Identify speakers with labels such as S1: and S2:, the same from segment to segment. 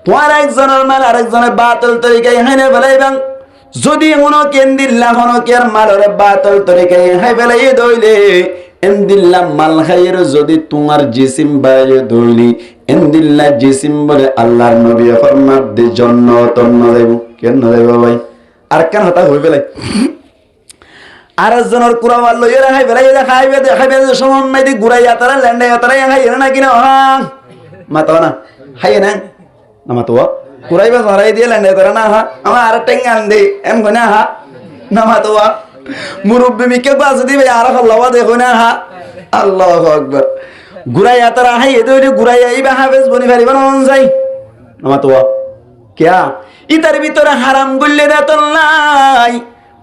S1: তোমার একজনের মাল আরেকজনের বাতিল তরিকায় হাইনে ফেলাইবাং যদি মনো কেন্দিল্লা হনো কের মালরে বাতিল তরিকায় হাই ফেলাই দইলে এন্দিল্লা মাল খাইয়ের যদি তোমার জিসিম বাইরে দইলি এন্দিল্লা জিসিম বলে আল্লাহর নবী ফরমাত দে জান্নাত ন যাইব কেন না যাইব ভাই আর কেন হতা হই ফেলাই আর জনের কুরাওয়াল লইরা হাই ফেলাই খাইবে সময় দি গুরাইয়া তারা ল্যান্ডাইয়া তারা হাই না কিনা মাতো না হাই না নামাতো কুরাইবা সরাই দিয়ে ল্যান্ডাইয়া তারা না হা আমার আর টেঙ্গাল দে এম কইনা হা নামাতো মুরব্বি মিকে বাস দিবে আর আল্লাহ দেখো না হা আল্লাহু আকবার গুরাইয়া তারা হাই এদে গুরাইয়া ইবা হাফেজ বনি পারিবা না যাই নামাতো কিয়া ইতার ভিতরে হারাম গুল্লে দাতল্লাই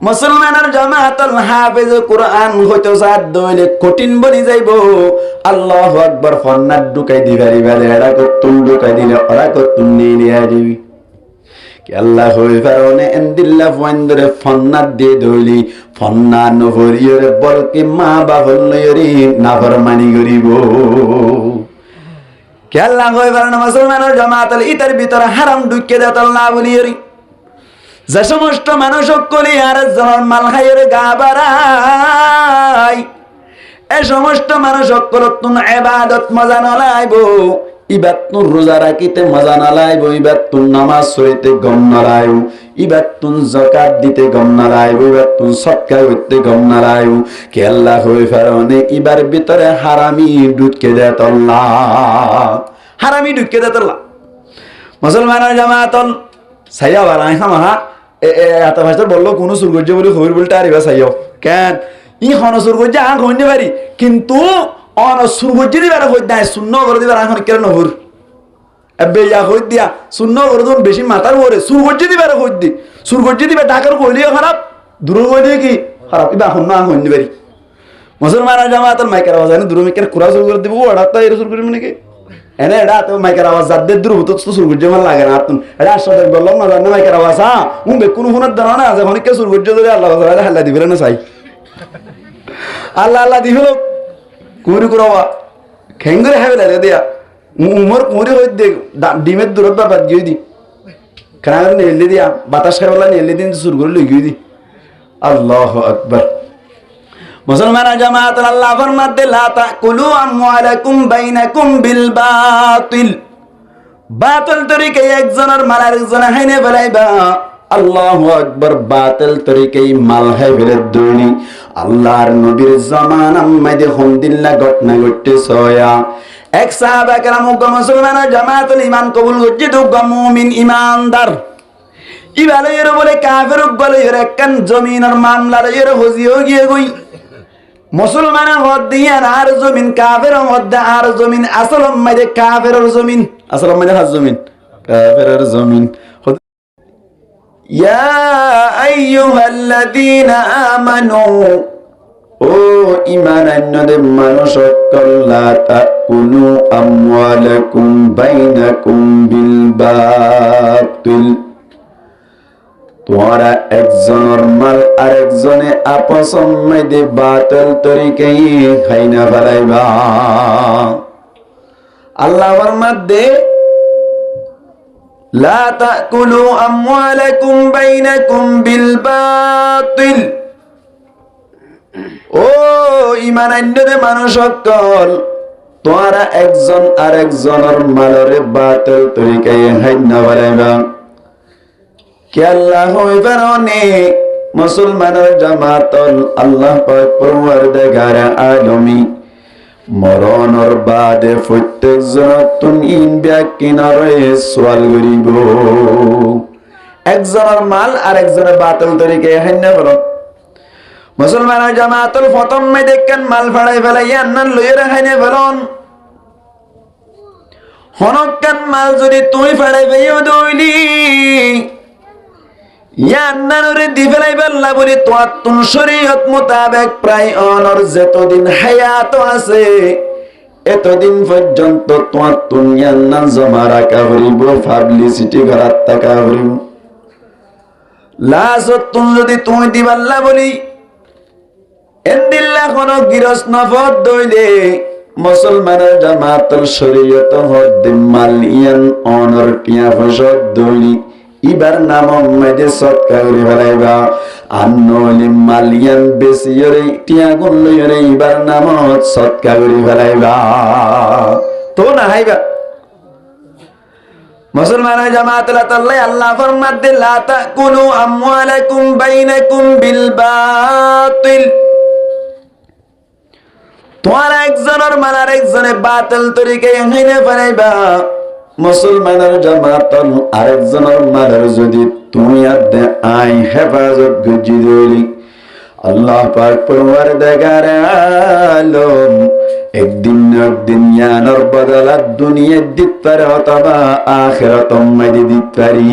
S1: মুসলমানের জামাতুল হাফেজ কুরআন হইতো সাদ দইলে কঠিন বনি যাইব আল্লাহু আকবার ফন্নাত ঢুকাই দিবারি বালে এরা কতুন ঢুকাই দিলে ওরা কতুন নিয়ে দিবি কি আল্লাহ হই ফারনে এন্দিল্লা ফন্দরে ফন্নাত দিয়ে দইলি ফন্না নভরিয়রে বলকে মা বাবল লইরি নাফরমানি করিব কি আল্লাহ হই ফারনে মুসলমানের জামাতুল ইতার ভিতরে হারাম ঢুকিয়ে দাতল্লা বলিরি যে সমস্ত মানুষ সকলে আর জনের মাল খাইয়ের গা বাড়াই এ সমস্ত মানুষ সকলতুন ইবাদত মজা নলাইব ইবাদতুন রোজা রাখিতে মজা নলাইব ইবাদতুন নামাজ পড়িতে গম নলাইব ইবাদতুন যাকাত দিতে গম নলাইব ইবাদতুন সদকা করতে গম নলাইব কে আল্লাহ হই ফারনে ইবার ভিতরে হারামি ঢুকে দেত আল্লাহ হারামি ঢুকে দেত আল্লাহ মুসলমানের জামাতন সাইয়া বারাই হামা এত ভাষা বললো কোন সুরগজ্য বলে খবর বলতে আরিবা চাইও কেন ই হন সুরগজ্য আঁক হইতে পারি কিন্তু অন সুরগজ্য দিবার হই নাই শূন্য করে দিবার এখন কেন নহর এবে ইয়া হই দিয়া শূন্য করে দিন বেশি মাথার ওরে সুরগজ্য দিবার হই দি সুরগজ্য দিবা ঢাকার কইলিও খারাপ দূর কইলি কি খারাপ ইবা এখন না হইতে পারি মুসলমানের জামাতের মাইকার আওয়াজ এনে দূর মাইকার কুরা শুরু করে দিব ওড়া তো এর শুরু করিব নাকি এনে এটা তো মাইকার আওয়াজ যাদ দূর হতো তো সুরগজ্য মান লাগে না তুন এটা আসলে বললাম না জানো মাইকার আওয়াজ হ্যাঁ উম্বে কোন ফোনের দানা না আছে অনেক সুরগজ্য ধরে আল্লাহ তাআলা হাল্লা দিবেন না চাই আল্লাহ আল্লাহ দিহলো কুরি কুরাওয়া খেঙ্গরে হেবেলা রে দিয়া উমর কুরি হই দে ডিমের দূরত বাদ গই দি খানার নেলে দিয়া বাতাস খাইলা নেলে দিন সুরগজ্য লই গই দি আল্লাহু আকবার মুসলমান জামাত আল্লাহ ফরমাতে লা তাকুলু আমওয়ালাকুম বাইনাকুম বিল বাতিল বাতিল তরিকায় একজনের মাল আরেকজনের হাইনে ফেলাইবা আল্লাহু আকবার বাতিল তরিকায় মাল হাই ফেলে দুনি আল্লাহর নবীর জামানার মধ্যে হমদিল্লাহ ঘটনা ঘটতে সয়া এক সাহাবা کرام মুসলমান জামাতুল ঈমান কবুল করতে তো মুমিন ঈমানদার ইবালে এর বলে কাফের বলে এর একখান জমিনের মামলা এর হজিও গিয়ে গই মুসলমানের মধ্যে আর জমিন কাফেরের মধ্যে আর জমিন আসল মধ্যে কাফেরের জমিন আসল মধ্যে হাজ জমিন কাফেরের জমিন ইয়া আইয়ুহাল্লাযীনা আমানু ও ঈমান আনয়ুদের মানুষ লা তাকুলু আমওয়ালাকুম বাইনাকুম বিল বাতিল তোমরা একজনের মাল আরেকজনে আপস মধ্যে বাতিল তরিকায় খাইনা ফেলাইবা আল্লাহর মধ্যে লা তাকুলু আমওয়ালাকুম বাইনাকুম বিল বাতিল ও ঈমান আনয়ুদের মানুষ সকল তোমরা একজন আরেকজনের মালরে বাতিল তরিকায় খাইনা ফেলাইবা কি আল্লাহ হই ফারনে মুসলমানের জামাতল আল্লাহ পাক পরওয়ারদিগার আলমী মরণর বাদে প্রত্যেকজন ইন ব্যাকিনারে সওয়াল করিব একজনের মাল আরেকজনের বাতিল তরিকায় হাইনা ফেল মুসলমানের জামাতল প্রথম মে দেখেন মাল ফাড়াই ফেলাইয়া আন্নান লইরা হাইনা ফেলন হনকান মাল যদি তুই ফাড়াই ফেইও দইলি ইয়ান্নারে দিবেলাই বল্লা বলি তোয়াতুন শরীয়ত মোতাবেক প্রায় অনর যতদিন হায়াত আছে এতদিন পর্যন্ত তোয়াতুন ইয়ান্নান জমা রাখা হইব পাবলিসিটি করার টাকা হইব লাসতুন যদি তুই দিবাল্লা বলি এন্দিল্লা কোন গিরস নফত দইলে মুসলমানের জামাতল শরীয়ত হদ্দে মালিয়ান অনর টিয়া ফসদ দলি ইবার নাম মধ্যে সৎকা করে ফেলাইবা আন্নলি মালিয়ান বেশি করে টিয়া গুনলে করে ইবার নাম সৎকা করে ফেলাইবা তো না হাইবা মুসলমানের জামাতল তাল্লাই আল্লাহ ফরমাতে লা তাকুলু আমওয়ালাকুম বাইনাকুম বিল বাতিল তোমার একজনের মাল আর একজনে বাতিল তরিকায় হাইনে ফেলাইবা মুসলমানের জামাতল আরেকজনের মালের যদি তুমি আদে আই হেফাজত গুজি দিলি আল্লাহ পাক পরওয়ারদিগার আলম একদিন ইয়ানোর বদলা দুনিয়া দিত পারে অথবা আখিরাতম মাদি দিত পারি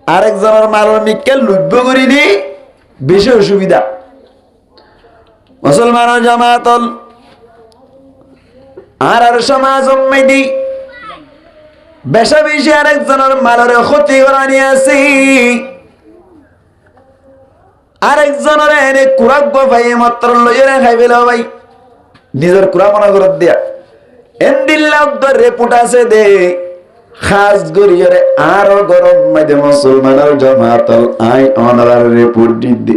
S1: আরেকজনের মালের মিক্কেল লুব্য করিনি বেশি অসুবিধা মুসলমানের জামাতল আর সমাজ মেদি বেশা বেশি আরেকজনের মালের ক্ষতি করানি আছে আরেকজনের এনে কুরাক ভাই মাত্র লইরে খাই পেল ভাই নিজের কুরা মনে করে দিয়া এন্দিল্লাহ রেপুট আছে দে খাস গরিয়রে আরো গরম মাঝে মুসলমানের জামাতল আই অনার রেপুট দি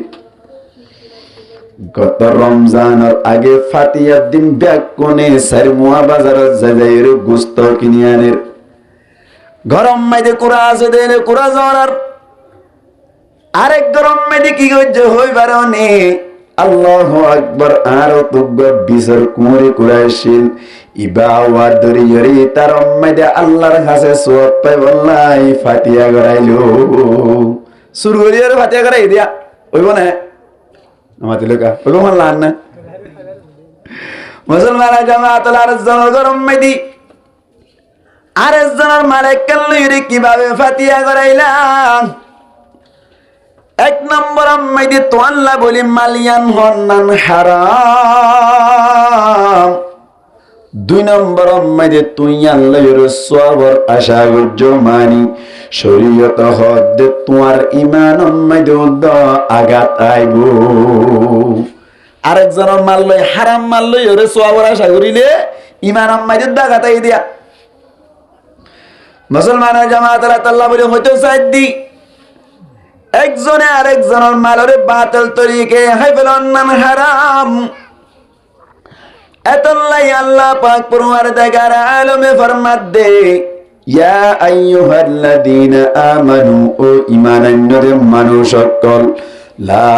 S1: গত রমজানের আগে ফাতিয়ার দিন ব্যাগ কোনে সারমুয়া বাজারের জাজাইর গুস্ত কিনে আনে গরম মাইদে কুড়া আছে দেনে কুড়া জরার আরেক গরম মাইদে কি গজ্জ হইবার নে আল্লাহু আকবার আর তুগ বিসর কুরে কুরাইশিল ইবা ওয়া দরিয়রি তার মাইদে আল্লাহর কাছে সওয়াব পাই wallahi ফাতিয়া গরাইলো শুরু করিয়ার ফাতিয়া গরাই দিয়া হইব না আমাদের লোকা ওগো মানলান না মুসলমানের জামাতল আরেকজনের গরম মাইদি আরেকজনের মালিক কাল্লুইরে কিভাবে ফাতিয়া করাইলাম এক নম্বর মাইদি তো আল্লাহ বলি মালিয়ান হন্নান হারাম দুই নম্বর মাইদি তুই আল্লাহর সওয়াবর আশা করছ মানি শরীয়ত হদ তোমার ইমান মাইদে আঘাত আইব আরেকজনের মাল লই হারাম মাল লই ওরে সওয়াবর আশা করিলে ইমান মাইদে আঘাত আই দিয়া মুসলমানের জামাতের আল্লাহ বলে হইতো সাইদি একজনে আরেকজনের মালরে বাতিল তরিকে হাইফেল অন্নান হারাম এতল্লাই আল্লাহ পাক পরওয়ারদিগার আলমে ফরমাত দে ইয়া আইয়ুহাল্লাযীনা আমানু ও ঈমানান্যরে মানুষ সকল লা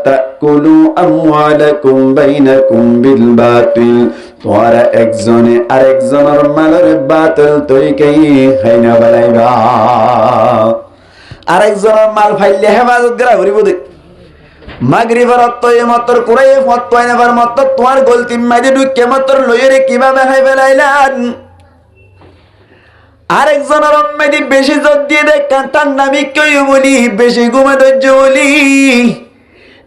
S1: তাকুলু আমওয়ালাকুম বাইনাকুম বিল বাতিল তোমরা একজনে আরেকজনের মালের বাতিল তরিকায় খাইনা বানাইবা আরেকজনের মাল ফাইলে হেফাজত করা করিব দে মাগরিবের অত্তয় মতর কুরাই ফতোয় নেবার মত তোমার গলতি মাইদে ঢুকে মতর লইরে কিভাবে খাই ফেলাইলান আরেকজনের মাইদে বেশি জোর দিয়ে দেখ কাঁটার নামি কেউ বলি বেশি ঘুমে ধৈর্য বলি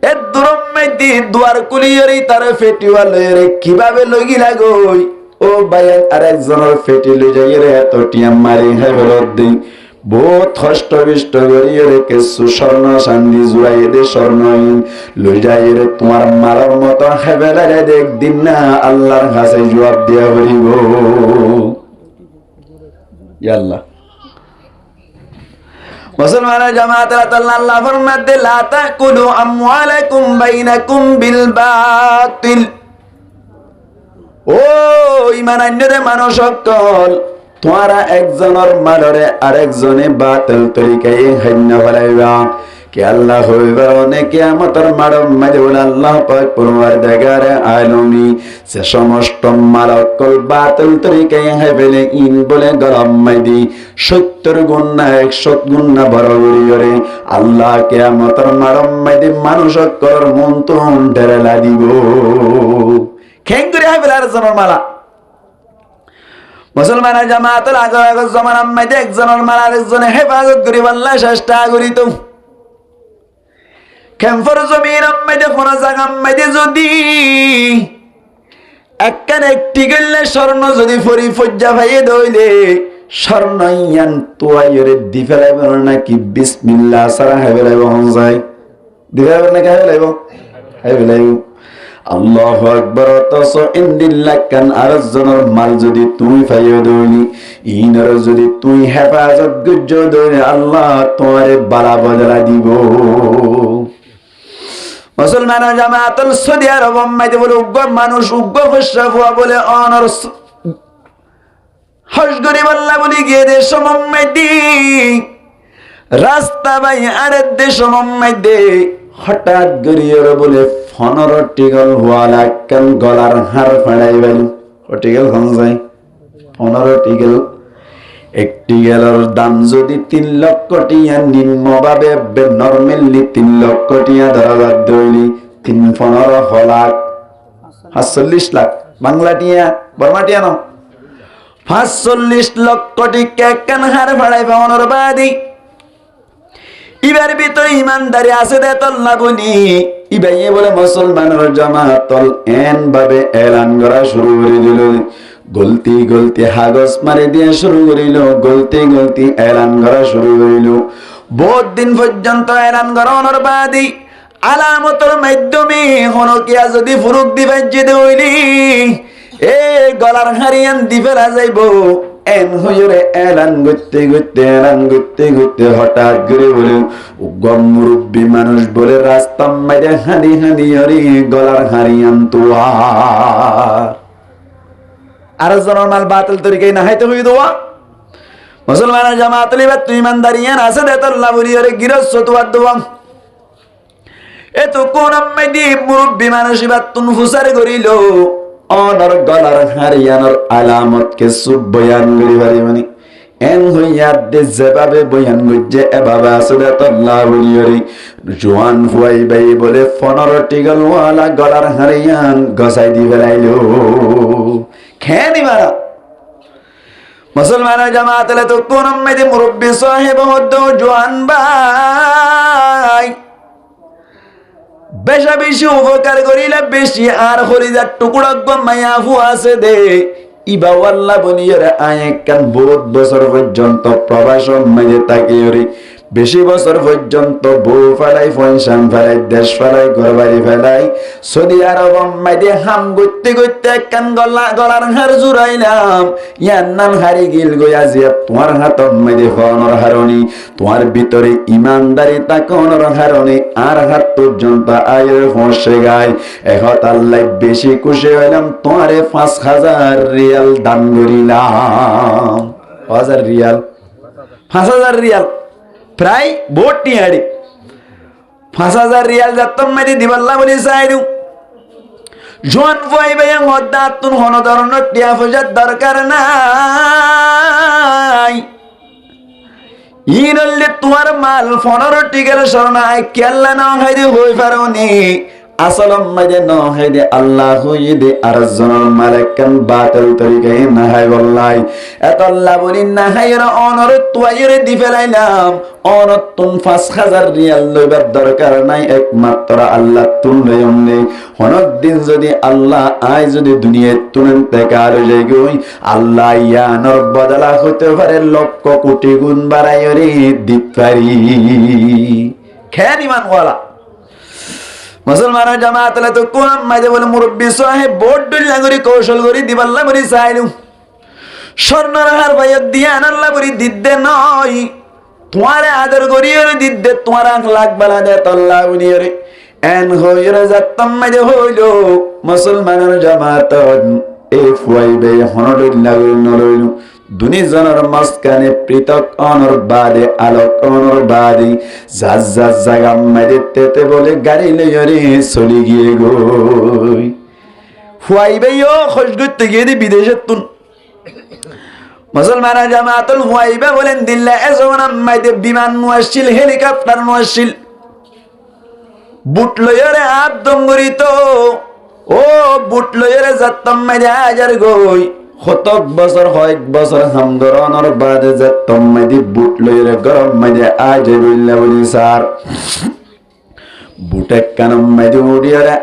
S1: এর দূরম মাইদে দুয়ার কুলিয়রি তার ফেটিওয়া লইরে কিভাবে লগি লাগই ও ভাই আরেকজনের ফেটি লই যাই রে এত টিয়াম মারি খাই ফেলত দিই বহুত কষ্ট বিষ্ট করিয়ে কিছু স্বর্ণ চান্দি জুড়াই দে স্বর্ণহীন লই যাই রে তোমার মালার মতো হেবেলারে দেখ দিন না আল্লাহর কাছে জবাব দিয়া করিব ইয়া আল্লাহ মুসলমানের জামাতের আল্লাহ ফরমাত দে লা তাকুলু আমওয়ালাকুম বাইনাকুম বিল বাতিল ও ঈমানান্যরে মানুষ সকল তোমরা একজনের মালরে আরেকজনে বাতিল তরিকায় হাইনা ফেলাইবা কে আল্লাহ হইবা অনেক কিয়ামতের মারম মাঝে বলে আল্লাহ পাক পরওয়ারদিগার আলমী সে সমস্ত মালকল বাতিল তরিকায় হাই ফেলে ইন বলে গরম মাইদি 70 গুণ না 100 গুণ না বড় করিয়রে আল্লাহ কিয়ামতের মারম মাইদি মানুষ কর মন তো ঢেলা দিব খেং করে হাই ফেলে আরেকজনের মালা মুসলমানের জামাতের আগে জমানার মধ্যে একজনের মাল আরেকজনে হেফাজত করি আল্লাহ চেষ্টা করিত খেমফর জমির মধ্যে কোন জায়গার মধ্যে যদি একখান একটি গেলে স্বর্ণ যদি ফরি ফজ্জা ভাইয়ে দইলে স্বর্ণ ইয়ান তোয়াইরে দি ফেলাইব নাকি বিসমিল্লাহ সারা হাই ফেলাইব হন যায় দি ফেলাইব নাকি হাই ফেলাইব হাই ফেলাইব আল্লাহু আকবার অতস ইন্দিল্লাকান আরেকজনের মাল যদি তুমি পাইও দৌলি ইনার যদি তুই হেফাজত গুজ্জ দৌলি আল্লাহ তোমারে বালা বদলা দিব। মুসলমান জামাতুল সৌদি আরব মাইতে বলে উগ্র মানুষ উগ্র ফসফুয়া বলে অনর হজ গরিব আল্লাহ বলি গিয়ে দেশ মাইদি রাস্তা বাই আরে দেশ মাইদে হঠাৎ গরিয়র বলে 15 টিগল ওয়ালা কান গলার হার ফাড়াই বাইল টিগল কোন যায় 15 টিগল একটি গেলার দাম যদি 3 লক্ষ টিয়া নিম্নভাবে নরমালি 3 লক্ষ টিয়া ধরা দইলি 3-15 লাখ 45 লাখ বাংলা টিয়া বর্মা টিয়া নাও 45 লক্ষ টিকা কান হার ফাড়াই পাওয়ানোর বাদী ইবার ভিতরে ইমানদারি আছে দে তল্লা বলি ইবাইয়ে বলে মুসলমানের জামাতল এন ভাবে এলান করা শুরু করে দিল গলতি গলতি হাগস মারে দিয়ে শুরু করিল গলতি এলান করা শুরু করিল বহুত দিন পর্যন্ত এলান করানোর বাদী আলামতের মাধ্যমে হনকিয়া যদি ফুরুক দিবে যেতে হইলি এ গলার হারিয়ান দি ফেলা যাইব এন হইরে এলান করতে হঠাৎ করে বলে গম মুরব্বী মানুষ বলে রাস্তা মাইরে হাঁদি হরি গলার হারিয়ান তোয়া আর জনের মাল বাতিল তরিকায় না হাইতে হই দোয়া মুসলমানের জামাতুল ইবাদ তুই ইমানদারিয়ান আছে দেতল্লাহ বলিয়রে গিরস্ত তোয়া দোয়া এত কোন আম্মাইদি মুরব্বী মানুষ ইবাদ তুন ফুসার করিল অনর গলার হারিয়ানোর আলামত কে সুব বয়ান করি পারি মানে এন হইয়া দে যেভাবে বয়ান করছে এভাবে আসলে তল্লাহ বলিয়রি জোয়ান ফুয়াই বাই বলে 15 টিগল ওয়ালা গলার হারিয়ান গসাই দি ফেলাইল খেয়ে মারা মুসলমান জামাতলে তো কোন মেয়ে মুরব্বী সাহেব হদ্দ জোয়ান ভাই বেশা বেশি উপকার করিলে বেশি আর হরিদার টুকুরা মায়া ফু আছে দে ইবা আল্লাহ বনিয়রে আয় কান বহুত বছর পর্যন্ত প্রবাস মাঝে তাকিয়রি বেশি বছর পর্যন্ত বউ ফেলাই পয়সান ফেলাই দেশ ফেলাই ঘর বাড়ি ফেলাই সৌদি আরব মাঝে হাম করতে কান গলার হার জুড়াইলাম ইয়ার নাম হারি গিল গয়া যে তোমার হাত মাঝে হনর হারণি তোমার ভিতরে ইমানদারি তাকনর হারণি আর হাত পর্যন্ত আয়ের ফসে গায় এখন আল্লাহ বেশি খুশি হইলাম তোমারে 5000 রিয়াল দান করিলাম 5000 রিয়াল 5000 রিয়াল প্রায় ভোট নিয়ে হাড়ি 5000 রিয়াল যাতম মেদি দিবাল্লা বলি চাইলু জোয়ান ফুয়াই ভাইয়া মদ্দা তুন হন ধরনের টিয়া পয়সার দরকার নাই ইনলে তোমার মাল 15 টিকের শরণায় কেল্লা না হাইদে হই পারোনি আসল মাঝে ন হাইদে আল্লাহ হইদে আর জনের মালাকান বাতিল তরিকায় না হাই বল্লাই এত আল্লাহ বলি না হাইর অনর তুয়াইরে দি ফেলাইলাম অনর তুন 5000 রিয়াল লইবার দরকার নাই একমাত্র আল্লাহ তুন লইমনে হনক দিন যদি আল্লাহ আই যদি দুনিয়ায় তুনেন তেকার যাই গই আল্লাহ ইয়ানর বদলা হতে পারে লক্ষ কোটি গুণ বাড়াইরে দিত পারি খেয়াল ইমানওয়ালা মুসলমান জামাতলে তো কোন মাইদে বলে মুরব্বী সাহেব বোর্ড ডুল্লা করি কৌশল করি দিবাল্লা করি চাইলু স্বর্ণর হার ভাইয়া দিয়া আনাল্লা করি দিদ্দে নয় তোমারে আদর করি ওরে দিদ্দে তোমার 1 লাখ বালা দে তল্লা উনি ওরে এন হইরে যাত্তম মাইদে হইল মুসলমানের জামাত এ ফুয়াইবে হনডুল্লা করি নরইলু দুনি জনের মাঝখানে পৃথক অনর বাদে আলোক অনর বাদে জাগা মাইরে তেতে বলে গাড়ি লইরে চলি গিয়ে গই ফুয়াইবে খোঁজ করতে গিয়ে বিদেশে তুন মুসলমান জামাতুল ফুয়াইবে বলেন দিল্লা এজন মাইদে বিমান আসছিল হেলিকপ্টার আসছিল বুট লইরে আদম গরিত ও বুট লইরে যাত্তম মাইদে হাজার গই হতক বছর কয়েক বছর হামদরনের বাদে যে তম্মাদি বুট লইরে গরম মাইদে আজ বললা বলি স্যার বুটে কানম মাইদে উড়িয়ারে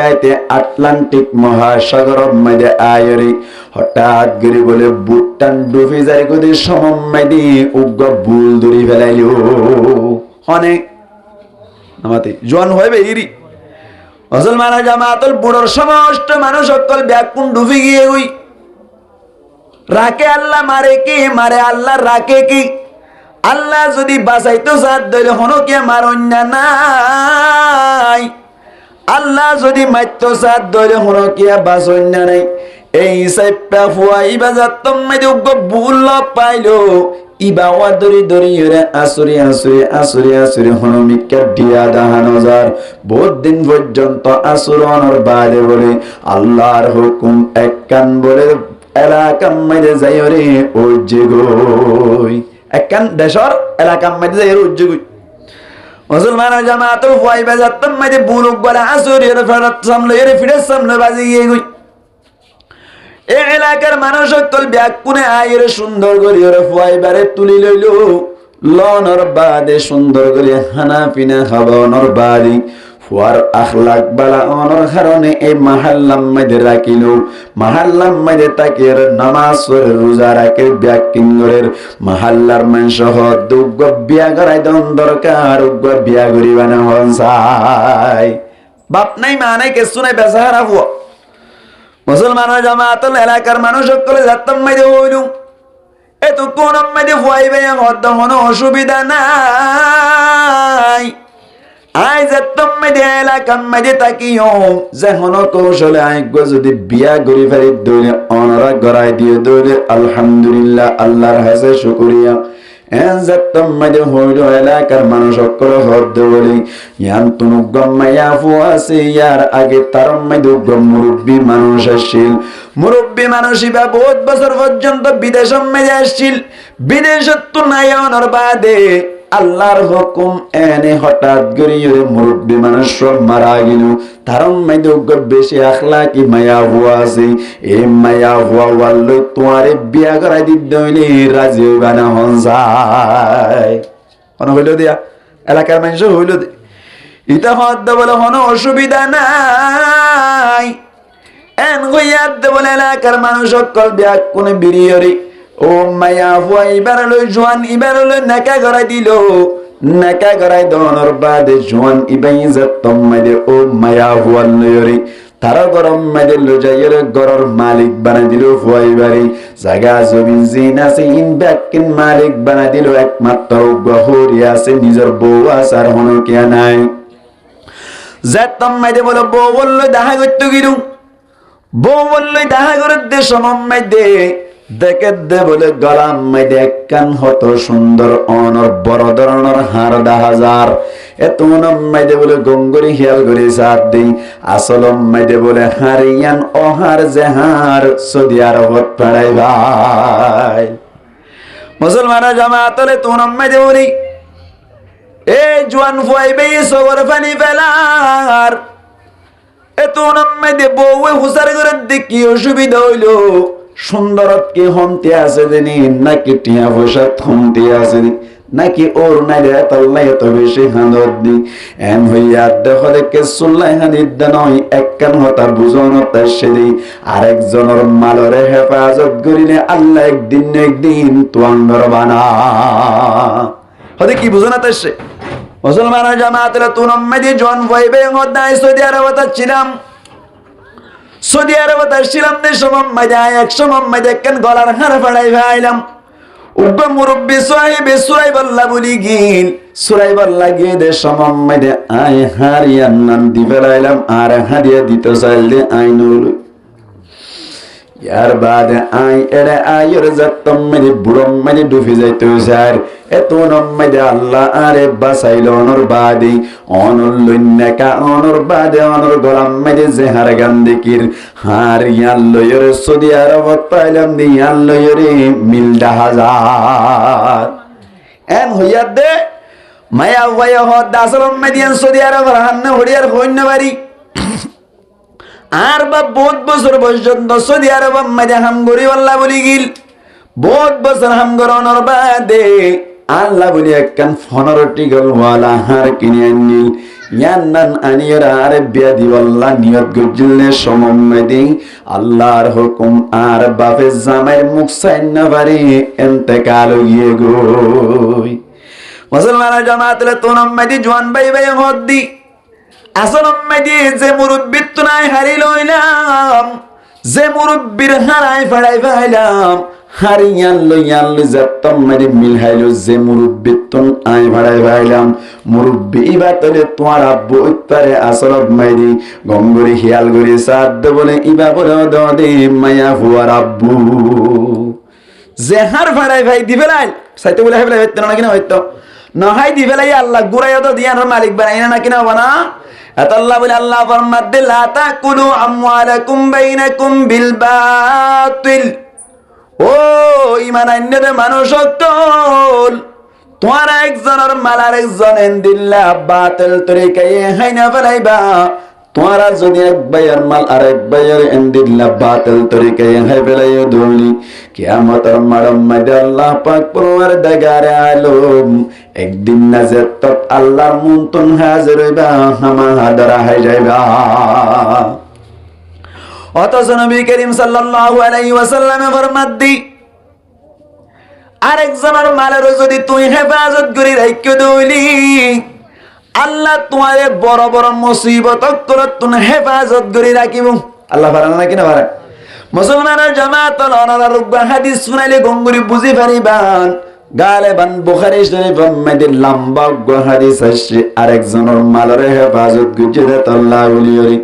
S1: আইতে আটলান্টিক মহাসাগর মাইদে আয়রি হঠাৎ গরি বলে বুটটান ডুবি যায় গদি সমম মাইদি উগ্র বুল দড়ি ফেলাইল অনেক নামাতে জোয়ান হইবে ইরি মুসলমান জামাতুল বুড়োর সমস্ত মানুষ সকল ব্যাকুণ ডুবে গিয়ে ওই রাকে আল্লাহ মারে কি মারে আল্লাহ রাকে কি আল্লাহ যদি বাঁচাইতো সাথ দইলে হনো কে মারণ না নাই আল্লাহ যদি মারতো সাথ দইলে হনো কে বাঁচন না নাই এই সাইপা ফুয়া ইবা যাত্তম মাইদে উগ্র বুল পাইলো ইবা ওয়া দরি দরি রে আসুরি আসুরি আসুরি আসুরি হনো মিক্কা দিয়া দাহানজার বহুত দিন পর্যন্ত আসুরনের বাদে বলে আল্লাহর হুকুম এক কান বলে এলাকার মাঝে যাই রে উজ্জগই একখান দেশর এলাকার মাঝে যাই রে উজ্জগই মুসলমান জামাতুল ফাইবা যাত্তম মাঝে বুলুক বলে আসুরি রে ফেরত সামনে রে ফিরে সামনে বাজি গিয়ে গই এই এলাকার মানুষ সকল ব্যাকুনে আয়ের সুন্দর করে ওরে ফাইবারে তুলি লইল লনর বাদে সুন্দর করে খানা পিনা খাওয়ানোর বাদে ফুয়ার আখলাক বালা অনর কারণে এই মাহাল্লাম মধ্যে রাখিল মাহাল্লাম মধ্যে তাকের নামাজ রোজা রাখে ব্যাকিন গরের মাহাল্লার মানুষ দুগ্গ বিয়া করাই দন দরকার উগ্গ বিয়া করিবা না হনসাই বাপ নাই মা নাই কেসু নাই বেচারা ফুয়া মুসলমান জামাতুল এলাকার মানুষ সকলে যাত্তম মধ্যে হইল এত কোন মধ্যে ফুয়াইবে হদ্দ হনো অসুবিধা নাই আই যাত্তম মধ্যে এলাকার মধ্যে তাকিও যে হনো কৌশলে আইগ যদি বিয়া গরি ফেরি দইলে অনরা গড়াই দিয়ে দইলে আলহামদুলিল্লাহ আল্লাহর হাসে শুকরিয়া এন যাত্তম মধ্যে হইল এলাকার মানুষ সকলে হদ্দ বলি ইয়ান তুনু গম্মাইয়া ফুয়াছে ইয়ার আগে তার মধ্যে মুরব্বী মানুষ আসছিল মুরব্বী মানুষই বা বহুত বছর পর্যন্ত বিদেশের মধ্যে আসছিল বিদেশত তো নাই অনর বাদে আল্লাহর হুকুম এনে হঠাৎ গরিয়ে মুরব্বী মানুষ সব মারা গেল তার মধ্যে বেশি আখলাকি মায়া হুয়া আছে এই মায়া হুয়া ওয়াল্লো তোমারে বিয়া করাই দিতে হইলে রাজি হইবা না হন যায় কোন হইল দিয়া এলাকার মানুষ হইল ইটা হদ্দ বলে হন অসুবিধা নাই এন হইয়াদ বলে এলাকার মানুষ সকল বিয়া কোনে বিরিয়রি ও মায়া হুয়া এবার লই জোয়ান এবার লই নাকা গড়াই দিল নাকা গড়াই দনর বাদে জোয়ান ইবাই যাত্তম মাইদে ও মায়া হুয়া লইরি তারা গরম মাইদে লো যাইয়ের গরর মালিক বানাই দিল হুয়াই বাড়ি জায়গা জমিন জিন আছে ইন ব্যাকিন মালিক বানাই দিল একমাত্র গহরি আছে নিজের বউ আছে আর হনো কিয়া নাই যাত্তম মাইদে বলো বউ বললো দেখা করতে গিলু বউ বললো দেখা করে দেশ মাইদে দেখে দে বলে গলাম মাইদে একখান হত সুন্দর অনর বড় ধরনের হার 10,000 এত মাইদে বলে গঙ্গরি হিয়াল করে সাথ দেই আসল মাইদে বলে হারিয়ান অহার জেহার সৌদি আরবত পাড়াই ভাই মুসলমান জামাতলে তুন মাইদে বলি এ জোয়ান ফুয়াইবে সগর পানি ফেলার এত মাইদে বউ হুসার করে দেখি অসুবিধা হইল সুন্দরত কি হমতে আছে জানি নাকি টিয়া পয়সা থমতে আছে নাকি ওর নাই রে তাল্লাই এত বেশি হাঁদত দি এন হইয়া দেখো দেখে সুল্লাই হানিদ নয় একখান হতা বুঝন তার সেদি আরেকজনের মালরে হেফাজত করিলে আল্লাহ একদিন তোয়াঙ্গর বানা হতে কি বুঝো না তার সে মুসলমান জামাতের তুনম্মেদি জন ভাইবে হদায় সৌদি আরবত ছিলাম সৌদি আরবত আসছিলাম দেশম মাঝায় একশো মাঝে কেন গলার হার ফাড়াই ভাইলাম উগ্র মুরব্বী সাহেবে সুরাইবাল্লাহ বলি গিল সুরাইবাল্লাহ গিয়ে দেশম মাঝে আয় হারিয়ান নাম দি ফেলাইলাম আর হারিয়ে দিত চাইলে আইনুল ইয়ার বাদে আই এরে আয়ের যাত্তম মেরে বুড়ম মেরে ডুবে যাইতে স্যার এত নম্মেদে আল্লাহ আরে বাসাইল অনর বাদে অনর লইন্নাকা অনর বাদে অনর গলাম মেরে জেহার গান্দিকির হার ইয়ান লইরে সৌদি আরবত পাইলাম দি ইয়ান লইরে মিল 10,000 এন হইয়া দে মায়া ওয়া হদ দাসলম মেদিয়ান সৌদি আরব হান্না হড়িয়ার হইন্য বাড়ি আর বা বহুত বছর পর্যন্ত সৌদি আরব মাঝে হামগরি আল্লাহ বলি গিল বহুত বছর হামগরণর বাদে আল্লাহ বলি একখান 15 টিগল ওয়ালা হার কিনে আনিল ইয়ান্নান আনিয়রা আরে বিয়াদি আল্লাহ নিয়ত গজিলে সমম্মেদি আল্লাহর হুকুম আর বাপে জামাইর মুখ সাইন না পারে ইন্তেকাল হইয়ে গই মুসলমান জামাতলে তোনম্মেদি জওয়ান ভাই ভাই হদ্দি আসল মেদি যে মুরব্বির তো নাই হারি লইলাম, যে মুরব্বির হারাই ফাড়াই ফাইলাম, হারিয়ান লইয়ান লই যাত্তম মেদি মিল হাইলো, যে মুরব্বির তো আই ফাড়াই ফাইলাম, মুরব্বি ইবা তলে তোমার আব্বু উত্তরে আসল মেদি গঙ্গরি হিয়াল গরি সাদ বলে ইবা বলে দে মায়া হুয়ার আব্বু। যে হার ফাড়াই ভাই দি ফেলাই সাইতে বলে হেবলাই হইতো না কিনা হইতো না, হাই দি ফেলাই আল্লাহ গুরাইয়া তো দিয়ানোর মালিক বানাই না কিনা বানা। এত আল্লাহ বলে আল্লাহ ফরমাতে লা তাকুলু আমওয়ালাকুম বাইনাকুম বিল বাতিল। ও ঈমান আনলে মানুষ সকল, তোমার একজনের মাল আরেকজন দিল্লা বাতিল তরিকায় হাইনা ফেলাইবা। তোমারা যদি এক ভাইয়ের মাল আরেক ভাইয়ের দিল্লা বাতিল তরিকায় হাই ফেলাইও দৌড়ি, কিয়ামতের মাঠে মধ্যে আল্লাহ পাক পরওয়ার দিগারে আলম একদিন নাজে তক আল্লাহর মুনতুন হাজির হইবা, হামা হাদারা হই যাইবা। অথচ নবী করিম সাল্লাল্লাহু আলাইহি ওয়াসাল্লামে ফরমাদ্দি, আরেকজনের মালের যদি তুই হেফাজত করি রাখিও দইলি, আল্লাহ তোমারে বড় বড় মুসিবত করে তুমি হেফাজত করি রাখিব। আল্লাহ পারেন না কিনা পারেন? মুসলমানের জামাত ওনার হাদিস শুনাইলে গঙ্গুরি বুঝি পারিবান। গালেবান বুখারী শরীফের মধ্যে লম্বা হাদিস আছে, আরেকজনের মালের হেফাজত গুজরে আল্লাহ বলি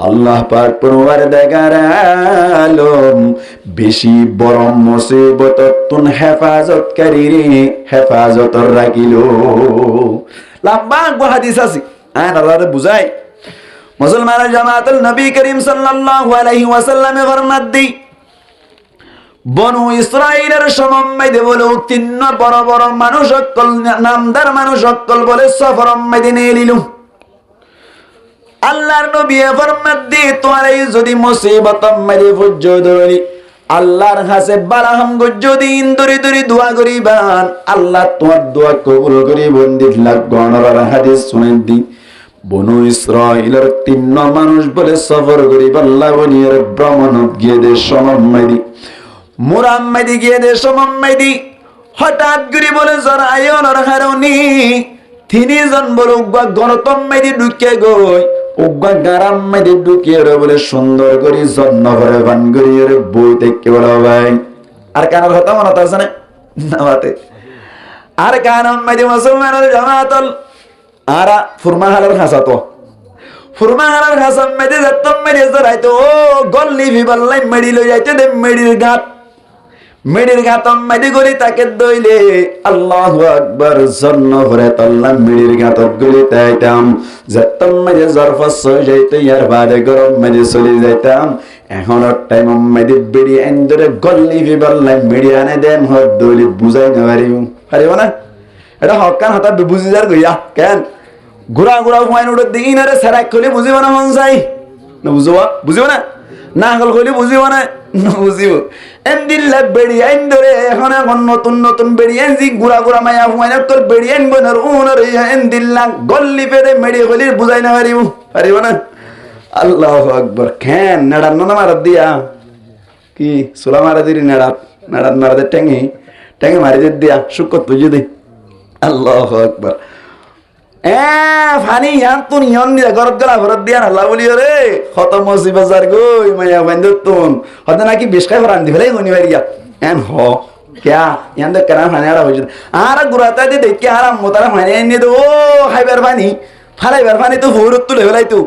S1: আল্লাহ পাক পরওয়ার দিগারে আলম বেশি বড় মুসিবত তুন হেফাজতকারী রে হেফাজত রাখিলো। লম্বা হাদিস আছে, আল্লাহ বুঝাই। মুসলমানের জামাতুল নবী করিম সাল্লাল্লাহু আলাইহি ওয়াসাল্লামে ফরমাদ্দি, বনু ইসরাইলের সমম্মাইদে বলে উত্তীর্ণ বড় বড় মানুষ সকল, নামদার মানুষ সকল বলে সফর মেদিনে এলিলু। আল্লাহর নবী ফরমাদ্দি, তোমার এই যদি মুসিবত মেদি ফুজ্জ ধরি আল্লাহর কাছে বারাহাম যদি ইন্দুরি দরি দোয়া করিবান, আল্লাহ তোমার দোয়া কবুল করিবেন। দিলাক গণরার হাদিস শুনেন দি, বনু ইসরাইলের 3 মানুষ বলে সফর করিব আল্লাহ বনিয়ার ভ্রমণত গিয়ে দে সমম্মাইদি মুরাম্মাইদি গিয়ে দে সমম্মাইদি হঠাৎ করে বলে জরায়নের হারনি 3 জন বলে উগ্গা গণতম্মাইদি ঢুকে গই উগ্গা গারাম্মাইদি ঢুকিয়ে বলে সুন্দর করে যত্ন করে বান করিয়ে বই থেকে বড় ভাই। আর কানার কথা মনে আছে না নামাতে? আর কানাম্মাইদি মুসলমানের জামাতল আরা ফুরমা হালার হাসা তো ফুরমা হালার হাসা মেদে যাতম মেদে জরাইতো ও গল্লি ভিবাল্লাই মেডি লই যাইতে দে মেডির গাতম মেডি গলি তাকে দইলে আল্লাহু আকবার জন্ন ভরে তল্লা মেডির গাতক গলি তাইতাম যাতম মেদে জরফস হই যাইতে ইয়ার বাদে গরম মেদে চলি যাইতাম। এখন টাইম মেদে বেড়ি এন্দরে গল্লি ভিবাল্লাই মেডি আনে দেন হদ দইলি বুঝাই না পারিব না? এটা হকান হতা বুঝি যার গইয়া কেন ঘুরা ঘুরা হুয়াইন উড়ে দিই না রে সেরাক কইলে বুঝিব না মন চাই না বুঝিব না না হল কইলে বুঝিব না বুঝিব। এন্দিল্লা বেড়ি আইন ধরে এখন নতুন নতুন বেড়ি আইনজি ঘুরা ঘুরা মায়া হুয়াইন তোর বেড়ি আইন বনার উনর এন্দিল্লা গল্লি পেরে মেডি কইলে বুঝাই না পারিব না? আল্লাহু আকবার। কেন নাড়ার না মার দিয়া কি সুলা মারা দিরি নাড়ার মারা টেঙ্গি মারি দিয়া শুকর তুই দি আল্লাহু আকবার। ফানি ইয়ান তুন ইয়ন দিয়া গরত গলা ভরত দিয়া আল্লাহ বলি রে কত মুসিবত জার গই মায়া বান্ধব তুন হতে নাকি বেশ খাই ভরান দি ফেলাই গনি বাড়িয়া এন হ क्या यान दे करा फाने आरा होज आरा गुराता दे देख के आरा मोतारा फाने ने दो हाइबर फानी फालाइबर फानी तो भोरत तुले ফেলাই তো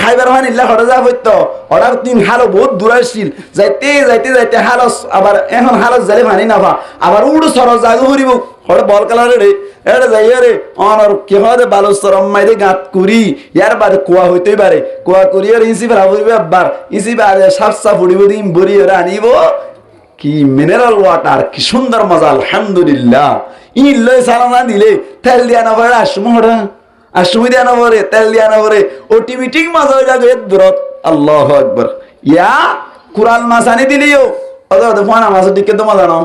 S1: হাইবার ফানি লা হড়া যা হইতো অর্ডার 3 হালো বহুত দূর আসছিল যাইতে যাইতে যাইতে হালস আবার এখন হালস জালে ফানি না ভা আবার উড় সর জাগু হরিব হড় বল কালারে রে এটা যাইয়া রে অনর কি হয় বালস্তর মাইদে গাত করি ইয়ার বাদে কুয়া হইতেই পারে কুয়া করি আর ইসি ভরা হইবে আবার ইসি বাদে সাফ সাফ উড়িব দিন বড়ি এরা আনিব কি মিনারেল ওয়াটার কি সুন্দর মজা আলহামদুলিল্লাহ ই লই সালানা দিলে তেল দিয়া না পড়া আসমহড়া আসমই দিয়া না পড়ে তেল দিয়া না পড়ে অটোমেটিক মজা হয়ে যাবে দূরত আল্লাহু আকবার ইয়া কুরআন মাসানি দিলিও ওদা ফোন মাসা দিকে তো মজা নাও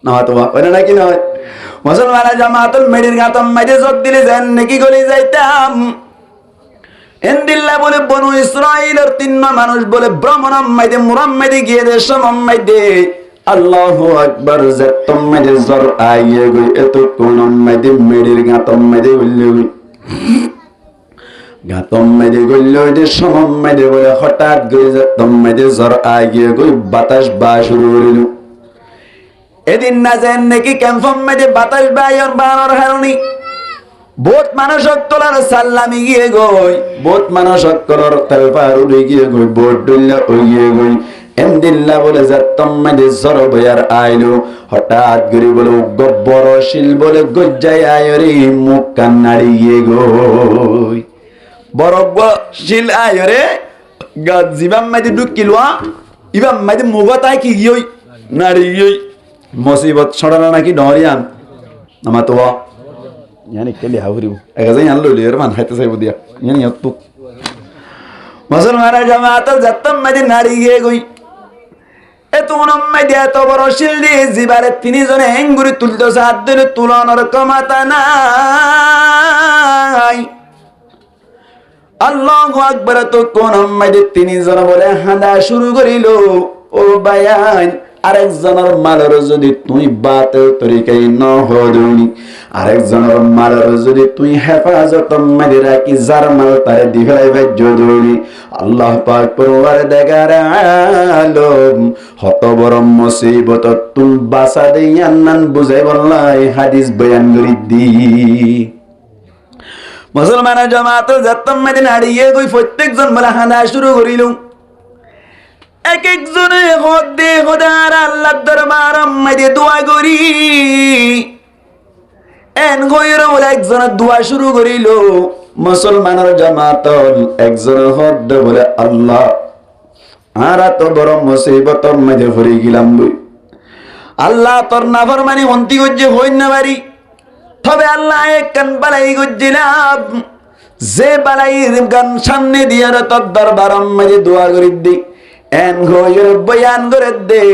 S1: না তো ওরে নাকি না মুসলমান জামাতুল মেডির গাতম মাইদে যোগ দিলে যেন নাকি গলি যাইতাম এন্দিল্লা বলে বনু ইসরাইলের 3 মানুষ বলে ব্রাহ্মণম মাইদে মুরাম মাইদে গিয়ে দে সমম মাইদে আল্লাহু আকবার যাতম মাইদে জর আইয়ে গই এত কোন মাইদে মেডির গাতম মাইদে হইলে গাতম মেদে গইল যে সমম মেদে বলে হঠাৎ করে যাতম মেদে জ্বর আগিয়ে গই বাতাস বা শুরু করিল এদিন না যেন নাকি ক্যাম্পম মেদে বাতাস বায়র বানর হারণি বহুত মানুষ তোলার সাল্লামি গিয়ে গই বহুত মানুষ তোলার তেলপার উড়ে গিয়ে গই বোট ডুল্লা গিয়ে গই এমদিল্লা বলে যাতম মেদে জ্বর বয়ার আইলো হঠাৎ করে বলে গব্বর শিল বলে গজ্জাই আয়রে মুখ কান নাড়ি গিয়ে গই বরব্ব শিল আয়রে জিবাম মাইদি ঢুকিলওয়া ইবাম মাইদি মুগতাই কি গিয়ে নাড়ি গিয়ে মুসিবত ছড়ানো নাকি ডরিয়ান আমার তো yani kelli hawriu aga zan yan loli yerman hayta say budiya yani yattu musulmana jamaat zattam madi nari ge goi etunam madi to boro shildi zibare tini jone enguri tuldo saddel tulanor kamata nai Allahu akbar to konam madi tini jone bole handa shuru korilo o bayan আরেকজনের মালের যদি তুই বাতের তরিকায় ন হদুনি আরেকজনের মালের যদি তুই হেফাজত মেরে রাখি যার মাল তারে দিফেলাই ভাজ্যদুনি আল্লাহ পাক পরওয়ার দেগার আলম হত বড় মুসিবত তুই বাসা দেয়ান নান বুঝাই বললাই হাদিস বয়ান করি দি মুসলমান জামাত জাতম মদিনা হারিয়ে কই প্রত্যেকজন বলে হানা শুরু করিল এক একজনে হদে খোদার আল্লাহর দরবারে মধ্যে দোয়া করি এন গয়র বলে একজন দোয়া শুরু করিল মুসলমানের জামাত একজন হদ বলে আল্লাহ আর তো বড় মুসিবত মধ্যে পড়ে গেলাম বই আল্লাহ তোর নাফরমানি অন্তি গজ্জে হই না বাড়ি তবে আল্লাহ এক কান বালাই গজ্জিলাম যে বালাইর গান সামনে দিয়ে তোর দরবারে মধ্যে দোয়া করি দি এন গয়র বয়ান করে দে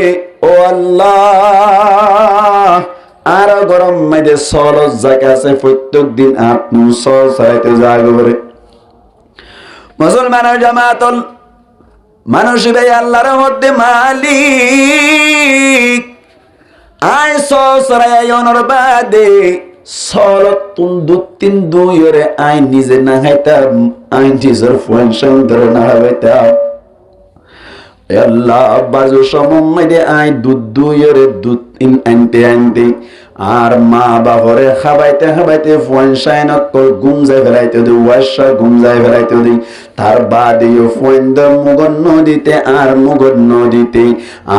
S1: ও আল্লাহ আর গরম মধ্যে সল জায়গা প্রত্যেক দিন আপনি সল সাইতে জাগরে মুসলমানের জামাতল মানুষ ভাই আল্লাহর মধ্যে মালিক আয় সল সরাই অনর বাদে সল তুন দু তিন দুইরে আই নিজে না খাইতাম আই নিজের ফাংশন ধরে না হইতাম আল্লাহ বাজু সমমদে আই দুধ দুইরে দুধ ইন আনতে আনতে আর মা বাবরে খাবাইতে খাবাইতে ফোনসাইন কল গুমজাই ফেলাইতে দি ওয়াশা গুমজাই ফেলাইতে দি তার বাদেও ফোন মুগন নদীতে আর মুগন নদীতে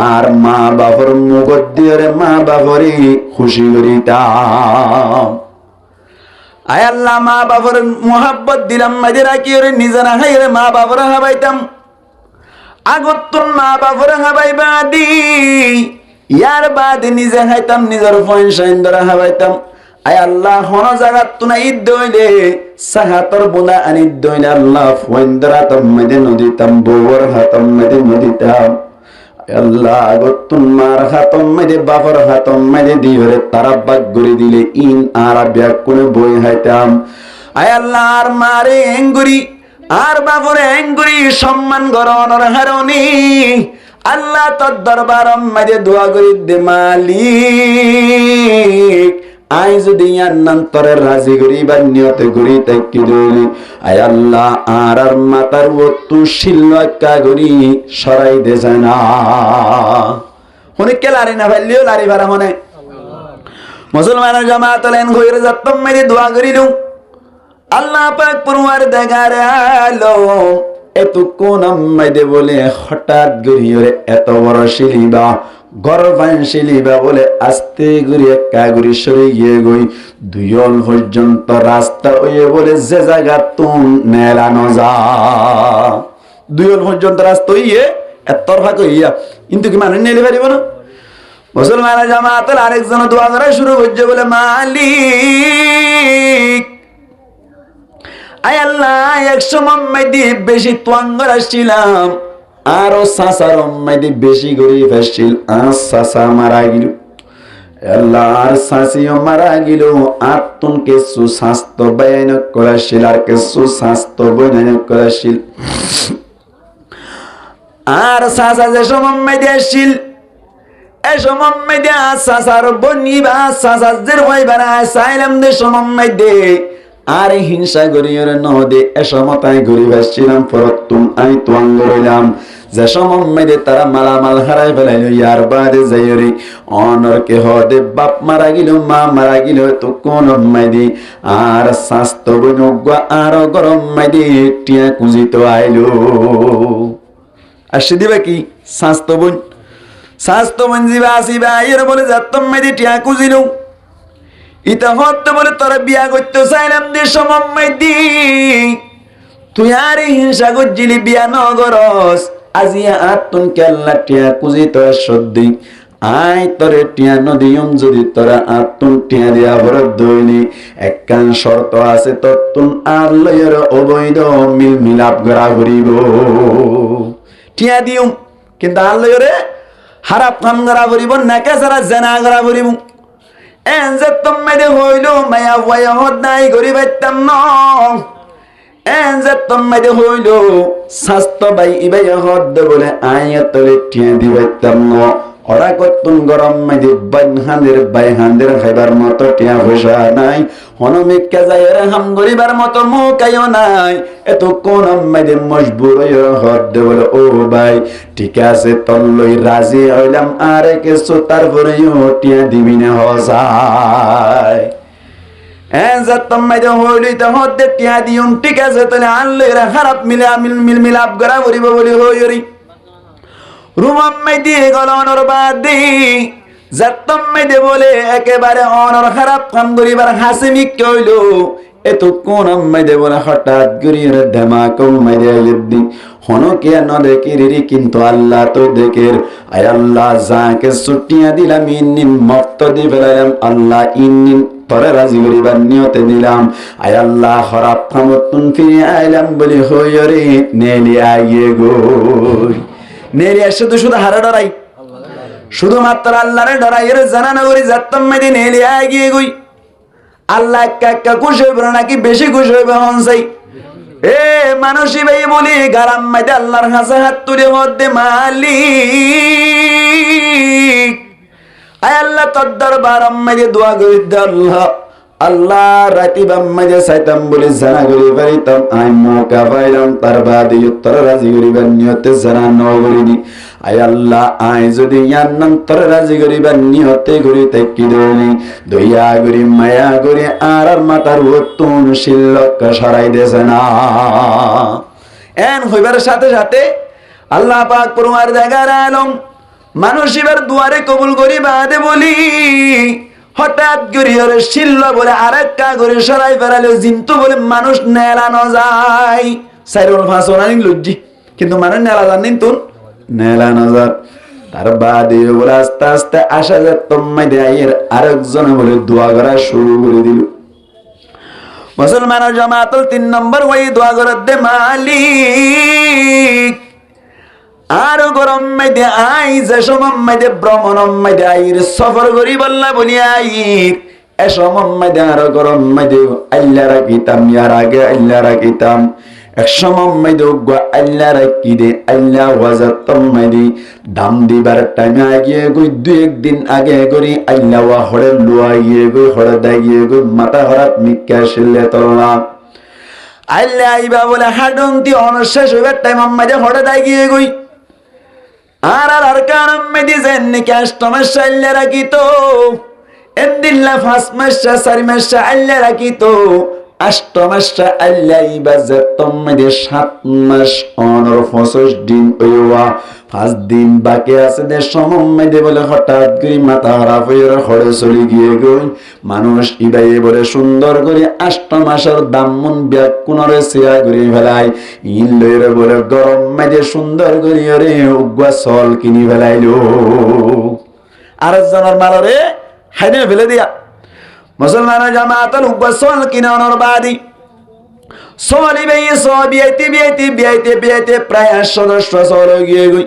S1: আর মা বাবর মুগদ দিয়ে মা বাবরে খুশি করিতাম আয় আল্লাহ মা বাবর মোহাব্বত দিলাম মাঝে রাখি ওরে নিজেরা হাইরে মা বাবর খাবাইতাম আগত তোর মা বাবর খাবাইবা দি ইয়ার বাদে নিজে খাইতাম নিজের ফয়সাইন ধরা খাবাইতাম আয় আল্লাহ হন জায়গা তুনা ঈদ দইলে সাহাতর বুনা আনি দইলে আল্লাহ ফয়ন ধরা তম্মদে নদীতাম বউর হাতম মদে নদীতাম আল্লাহ আগত তোর মার হাতম মদে বাবর হাতম মদে দিহরে তারা বাগ করে দিলে ইন আর ব্যাগ কোন বই হাইতাম আয় আল্লাহ আর মারে এঙ্গুরি আর বাবরে এঙ্গুরি সম্মান গরণর হারণি আল্লাহ তোর দরবার মধ্যে দোয়া করি দে মালিক আই যদি আন্নান্তরে রাজি করি বা নিয়তে করি তাই কি দলি আয় আল্লাহ আর মাতার ওতু শিল্লকা করি সরাই দে যায় না হনে কে লারি না ভাইলিও লারি ভাড়া মনে মুসলমানের জামাত লেন গইরে যাতম মধ্যে দোয়া করিল আল্লাহ পাক পরওয়ার দেগারে আলো এত কোন আম্মাইদে বলে হঠাৎ গড়িয়ে এত বড় শিলিবা গর্বান শিলিবা বলে আস্তে গড়িয়ে কাগুরি সরে গিয়ে গই দুইল পর্যন্ত রাস্তা হয়ে বলে যে জায়গা তুম নেলানো যা দুইল পর্যন্ত রাস্তা হইয়ে এত তরফা কইয়া কিন্তু কি মানুষ নেলে পারিব না মুসলমান জামাতের আরেকজন দোয়া করা শুরু করছে বলে মালিক আয় আল্লাহ এক সময় বেশি তোয়াঙ্গর আসছিলাম আরো সাসার বেশি গরিব আসছিল আর সাসা মারা গেল আল্লাহ আর সাসিও মারা গেল আর তুন কিছু স্বাস্থ্য বয়ান করাছিল আর কিছু স্বাস্থ্য বয়ান করাছিল আর সাসা যে সময় আসছিল এই সময় সাসার বনিবা সাসাদের ভাই বারা সাইলাম দে সময় আরে হিংসা গরিয়র নদে এসমতায় গরিব আসছিলাম ফরতুম আমি তোয়াঙ্গ রইলাম যে সময় তারা মালামাল হারাই ফেলাইল ইয়ার বাদে যাইরে অনর কে হদে বাপ মারা গেল মা মারা গেল তো কোন মাইদি আর স্বাস্থ্য বনগুয়া আর গরম মাইদি টিয়া কুজিত আইলো আসে দিবে কি স্বাস্থ্য বোন যাবা আসিবা এর বলে যাত্তম মাইদি টিয়া কুজিল ইতা হতে বলে তোরা বিয়া করতে চাইলাম যে সময় দি তুই আর হিংসা গজ্জিলি বিয়া নগরস আজিয়া আত্মন কেল্লা টিয়া কুজি তোরা সদ্দি আই তোরে টিয়া নদিয়ম যদি তোরা আত্মন টিয়া দিয়া ভরত দইলি একখান শর্ত আছে তত্তুন আর লয়ের অবৈধ মিল মিলাপ করা ঘুরিব টিয়া দিউম কিন্তু আর লয়রে হারাপ কাম করা ঘুরিব নাকে সারা জেনা করা ঘুরিব এনজে তোমমেদে হইল মায়া ওয়া হদ নাই গরি বাইতাম ন এনজে তোমমেদে হইল স্বাস্থ্য বাই ইবাই হদ বলে আয়াতলে টিয়া দিবাইতাম ন ওরা কতুন গরম মাইদি বাই হান্দের খাইবার মতো টিয়া পয়সা নাই হনমিকা যাইরে হাম গরিবার মতো মুকাইও নাই এত কোন মাইদি মজবুর হদ বলে ও ভাই ঠিক আছে তল্লই রাজি হইলাম আরে কিছু তারপরেও টিয়া দিবি না হসাই এনজা তোমমাইদে হইলি তো হদে টিয়া দিউম ঠিক আছে তাহলে আনলে খারাপ মিলাপ করা করিব বলি হইরি রুমাম্মাই দিয়ে গেল অনর বাদ দি যাত্তম্মাই দে বলে একেবারে অনর খারাপ কাম করিবার হাসিমি কইল এত কোন আম্মাই দে বলে হঠাৎ গরিয়ের ধামা কম্মাই দে লিদ্দি হনকে ন দেখি রিরি কিন্তু আল্লাহ তো দেখের আয় আল্লাহ যাকে ছুটিয়া দিলাম ইন্নিন মক্ত দি ফেলাইলাম আল্লাহ ইন্নিন তোরে রাজি করিবার নিয়তে দিলাম আয় আল্লাহ খারাপ কামতুন ফিরে আইলাম বলি হইরে নেলি আইয়ে গই নেরি আসে তো শুধু হারা ডরাই শুধুমাত্র আল্লাহরে ডরাই এর জানানো করি যাত্তম মেদি নেলি আগিয়ে গই আল্লাহ একা খুশি হইব নাকি বেশি খুশি হইব হনসাই এ মানুষই ভাই বলি গারাম মাইদে আল্লাহর কাছে হাত তুলে মধ্যে মালিক আয় আল্লাহ তোর দরবার মাইদে দোয়া করি আল্লাহ আল্লাহ রাতি বাম্মাইদে সাইতাম বলে জানা করি পারিতাম আই মৌকা পাইলাম তার বাদে তোর রাজি করিবার নিয়তে জানা ন করিনি আয় আল্লাহ আয় যদি ইয়ার নাম তোর রাজি করিবার নিয়তে করি তাই কি ধরনি দইয়া করি মায়া করি আর মাতার উত্তম শিল্লক সরাই দেছে না এন হইবার সাথে সাথে আল্লাহ পাক পরমার জায়গার আলম মানুষ এবার দুয়ারে কবুল করি বাদে বলি হঠাৎ গরিয়র শিল্ল বলে আরেকটা গরি সরাই ফেরালে জিন্তু বলে মানুষ নেলানো যায় সাইরুল ফাঁসোনানি লজ্জি কিন্তু মানুষ নেলা জানিন তুন নেলানো যায় তার বাদে বলে আস্তে আস্তে আসা যায় তোমায় দেয়ের আরেকজন বলে দোয়া করা শুরু করে দিল মুসলমানের জামাতুল 3 নম্বর ওই দোয়া করে দে মালিক আর গরম মেদে আই যে সমম মেদে ভ্রমণ মেদে আইর সফর করি বললা বলি আইর এ সমম মেদে আর গরম মেদে আল্লাহ রাখিতাম ইয়ার আগে আল্লাহ রাখিতাম এক সমম মেদে গো আল্লাহ রাখি দে আল্লাহ ওয়াজাতম মেদে দাম দিবার টাইম আগে গই দুই একদিন আগে করি আল্লাহ ওয়া হড়ে লুয়াইয়ে গই হড়ে দাইয়ে গই মাথা হরাত মিক্কা শিলে তরলা আল্লাহ আইবা বলে হাডন্তি অনশেষ হইবার টাইম মেদে হড়ে দাইয়ে গই আর কারণ মেদি জেনে কাস্টমার আল্লাহ রাখিতো এন্দিল্লা 5 মাস 4 মাস আল্লাহ রাখিতো 8 মাস আল্লাহ ইবাজত মেদি 7 মাস অনর 25 দিন ওয়া 5 দিন বাকি আছে দে সমম মেদি বলে হঠাৎ করে মাথা খারাপ হয়ে খড়ে চলে গিয়ে গই মানুষ ইবাই বলে সুন্দর করে 8 মাসের দামন ব্যাগ কোনরে সিয়া করে ফেলাই ইন লইরে বলে গরম মেদি সুন্দর করে রে উগা সল কিনি ফেলাইলো আর জনের মালরে হাইনে ফেলে দিয়া মুসলমানের জামাতের উগা সল কিনানোর বাদি সলি বেই বিয়াইতে প্রায় 800 সল গিয়ে গই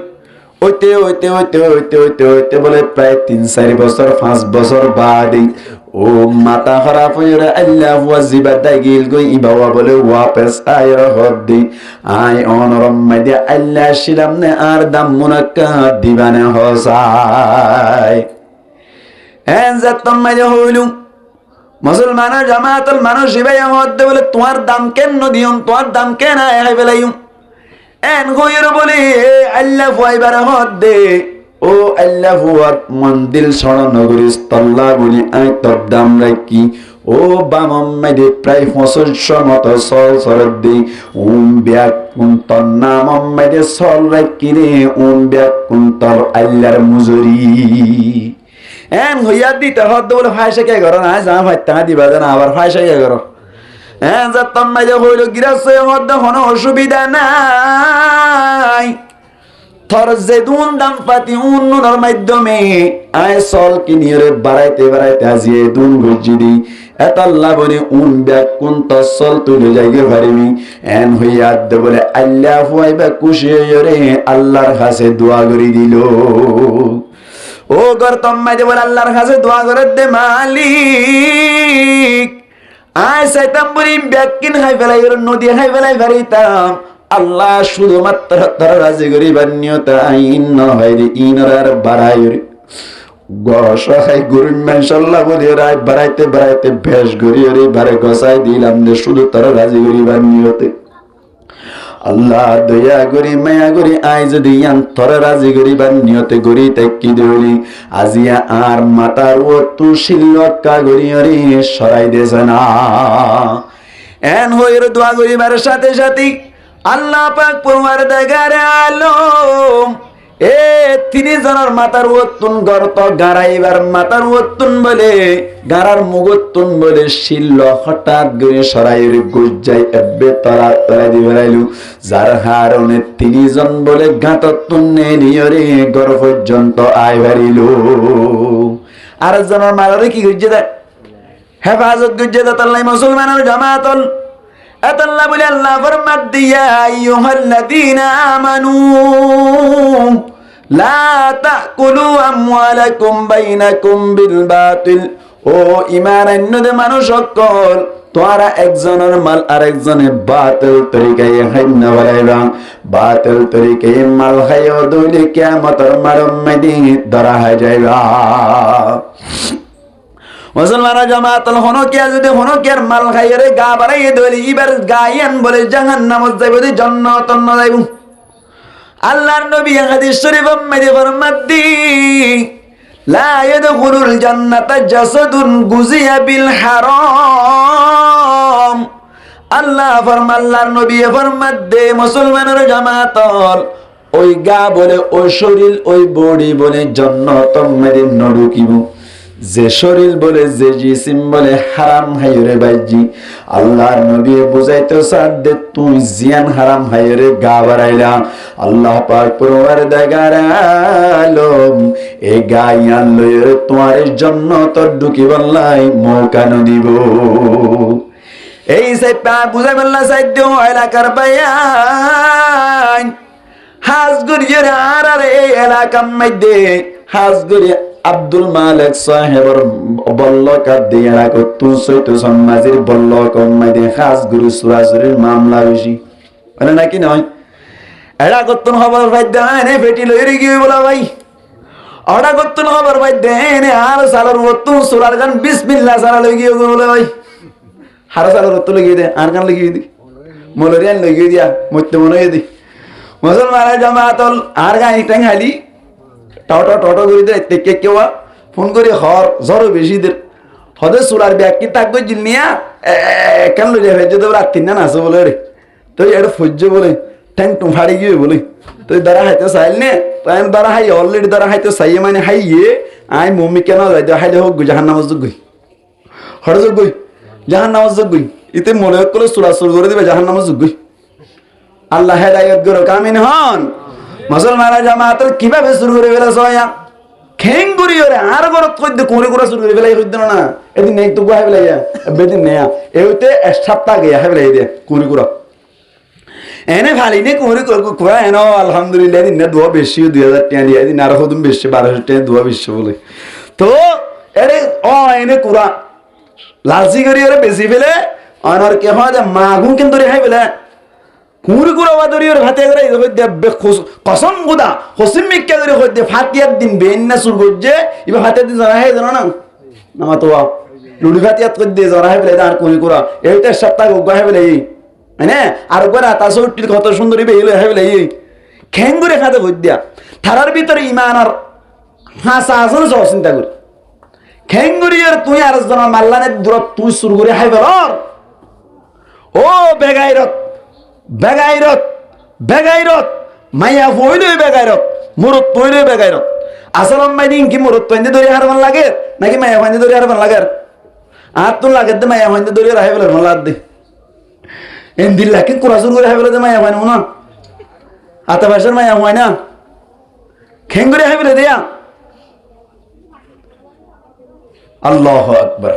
S1: ওইতে বলে প্রায় 3-4 বছর 5 বছর বাদে ও মাথা খারাপ হয়ে আল্লাহ ওয়াজিবা দাগিল গই ইবাওয়া বলে ওয়াপস আয় হদ্দি আয় অনরম মাইদে আল্লাহ শিলাম নে আর দাম মুনাক্কা দিবানে হসাই এন জাতম মাইদে হইলু মুসলমানের জামাতের মানুষ ইবাই হদ্দে বলে তোমার দাম কেন দিয়ম, তোমার দাম কেন আয় ফেলাইম এন হইর বলে আল্লাহ ফুয়াইবার হদ্দে ও আল্লাহ ফুয়ার মন্দির স্মরণগরী স্তল্লা বলি আয় তোর দাম রাখি ও বামম্মাইদে প্রায় 500 মতো সল সরদ দি ব্যাগ কুন্তর নামম্মাইদে সল রাখি রে ব্যাগ কুন্তর আল্লাহর মুজুরি এন হইয়া দিতে হদ্দ বলে ফাইসা কে করো না যা ভাই টাকা দিবা জানা আবার ফাইসা কে করো হ্যাঁ যা তম্মাইদে হইল গিরাস হদ্দ কোনো অসুবিধা নাই থর যে দুন দাম পাতি উন্নয়নের মাধ্যমে আয় সল কিনিয়ে রে বাড়াইতে বাড়াইতে আজিয়ে দুন গজি দি এতাল্লা বনে ব্যাগ কোন তসল তুলে যাইতে পারিবি এন হইয়া দে বলে আল্লাহ ফুয়াইবা খুশি রে আল্লাহর কাছে দোয়া করি দিল ও গর তম্মাইদে বলে আল্লাহর কাছে দোয়া করে দে মালিক আয় সাইতাম বলি ব্যাগ কিন হাই ফেলাই নদী হাই ফেলাই পারিতাম আল্লাহ শুধুমাত্র তার রাজি করিবার নিয়ত আইন নয় রে ইনরার বাড়াই রে গসাই গরু মাশাআল্লাহ বলি রায় বাড়াইতে বাড়াইতে ভেষ গরি রে বারে গসাই দিলাম যে শুধু তার রাজি করিবার নিয়তে আল্লাহ দয়া করি মায়া করি আই যদি তোর রাজি করিবার নিয়তে গরি তাই কি দেবলি আজিয়া আর মাতার ও তু শিল্লকা গরি রে সরাই দেছে না এন হইর দোয়া করিবার সাথে সাথে আল্লাহ পাক পরওয়ারদিগার আলম এ তিনি জনের মাথার ওত্তুন গর্ত গারাইবার মাথার ওত্তুন বলে গারার মুগত্তুন বলে শিল্ল হঠাৎ করে সরাইয়ের গুজ্জাই এব্বে তরা তরা দি বেড়াইলু যার হারণে তিনি জন বলে গাঁতত্তুন নিয়রে গর পর্যন্ত আয় বাড়িল আর জনের মারারে কি গুজ্জে দেয় হেফাজত গুজ্জে দেয় তাল্লাই মুসলমানের জামাতল আল্লাহ বলে আল্লাহ ফরমাত দিয়া আইয়ুহাল্লাযীনা আমানু লা তাকুলু আমওয়ালাকুম বাইনাকুম বিল বাতিল ও ঈমান আনতে মানুষ সকল তোরা একজনের মাল আরেকজনে বাতিল তরিকায় খাইনা বলাইবা বাতিল তরিকায় মাল খাইও দইলে কিয়ামতের মারম মেদি ধরা হয়ে যাইবা মুসলমানরা জামাতল হনকিয়া যদি হনকিয়ার মাল খাইরে গা বাড়াইয়ে দইলে ইবার গায়ান বলে জাহান্নামে যাইবে দি জান্নাত না যাইব আল্লাহর নবী হাদিস শরীফ মধ্যে ফরমাতি লা ইয়াদখুলুল জান্নাতা জাসাদুন গুজিয়া বিল হারাম আল্লাহ আল্লাহর নবী ফরমাতে মুসলমানের জামাতল ওই গা বলে ওই শরীর ওই বডি বলে জান্নাত মধ্যে নড়ুকিব যে শরীর বলে যে জিসিম বলে হারাম হাইরে বাইজি আল্লাহর নবী বুঝাইতে সাদে তুই জিয়ান হারাম হাইরে গা বাড়াইলা আল্লাহ পাক পরওয়ারদিগার আলম এ গায়ান লইরে তোমার জান্নাত ঢুকি বললাই মৌকা ন দিব এই সে পা বুঝাই বললা সাইদ এলাকার বায়ান হাজগুরির আর এই এলাকার মধ্যে হাজগুরি আব্দুল মালিক সাহেবের বল্লকার দিয়ে রাখো তুই সৈত সমাজের বল্লক মাইদে খাস গুরু সুরাসুরির মামলা বেশি মানে নাকি নয় এরা করতুন খবর ভাইদে এনে ফেটি লইরে গিয়ে বলা ভাই ওরা করতুন খবর ভাইদে এনে আর সালার ওত্তু সুরার গান বিসমিল্লাহ সালা লই গিয়ে বলে ভাই হার সালার ওত্তু লাগিয়ে দে আর গান লাগিয়ে দি মলরিয়ান লাগিয়ে দিয়া মরতে মনে দি মুসলমান জামাতল আর গান ইটাং হালি টাটা টাটা করে দে কে কেওয়া ফোন করে হর জ্বর বেশি দের হদে সুরার ব্যাগ কি তাক গই জিনিয়া কেন লই যাবে যদি রাত 3 না আছে বলে রে তো এটা ফজ্জ বলে ট্যাং টু ফাড়ি গিয়ে বলে তো দাঁড়া হাইতে চাইল নে তাই দাঁড়া হাই অলরেডি দাঁড়া হাইতে চাই মানে হাইয়ে আই মম্মি কেন যাই হাইলে হোক জাহান্নাম যোগ গই হর যোগ গই জাহান্নাম যোগ গই ইতে মনে করে সুরা সুর করে দিবে জাহান্নাম যোগ গই আল্লাহ হেদায়েত করো কামিন হন মুসলমানরা জামাতল কিভাবে শুরু করে ফেলা সয়া খেঙ্গুরি ওরে আর গরত কইতে কোরে কোরা শুরু করে ফেলাই কইতে না এদিন নেই তো গায় ফেলাইয়া বেদিন নেয়া এউতে এক সপ্তাহ গয়া হয় ফেলাই দে কোরে কোরা এনে ভালি নে কোরে কোরা এনো আলহামদুলিল্লাহ দিন দোয়া বেশি 2000 টাকা দিয়া দিন আর হদম বেশি 1200 টাকা দোয়া বেশি বলে তো এরে ও এনে কোরা লালজি করি ওরে বেশি ফেলে অনর কে হয় যে মাগুন কিন্তু রে হয় ফেলে কুরি কুরা বাদরিয়র হাতে করে দেবে কসম গুদা হসিম মিক্কা করে হইতে ফাতিয়ার দিন বেন না সুর গজে ইবা হাতে দিন জানা হে জানা না নামা তো লুড়ি ভাতিয়াত করে দিয়ে জরা হয় বলে আর করি করা এইটা সপ্তাহ গা হয় বলে এই হ্যাঁ আর গোরা তা সৌটির কত সুন্দরী বেইলে হয় বলে এই খেঙ্গুরে খাতে ভোট দিয়া থারার ভিতরে ইমান আর হাসা আসন সব চিন্তা করি খেঙ্গুরি আর তুই আর জনের মাল্লানের দূরত তুই শুরু করে হাই বেলর ও বেগাইরত বেগাইরত বেগাইরত মাইয়া হইলই বেগাইরত মুরত তৈলই বেগাইরত আসলাম মাই দিন কি মুরত তৈন্দে ধরে হারবান লাগে নাকি মাইয়া ফাইন্দে ধরে হারবান লাগে আর তো লাগে দে মাইয়া ফাইন্দে ধরে হাই বেলার মাল্লা দে এন দিল্লা কি কোরা শুরু করে হাই বেলা দে মাইয়া ফাইন না আতা ভাষার মাইয়া হয় না খেঙ্গুরে হাই বেলা দেয়া আল্লাহু আকবার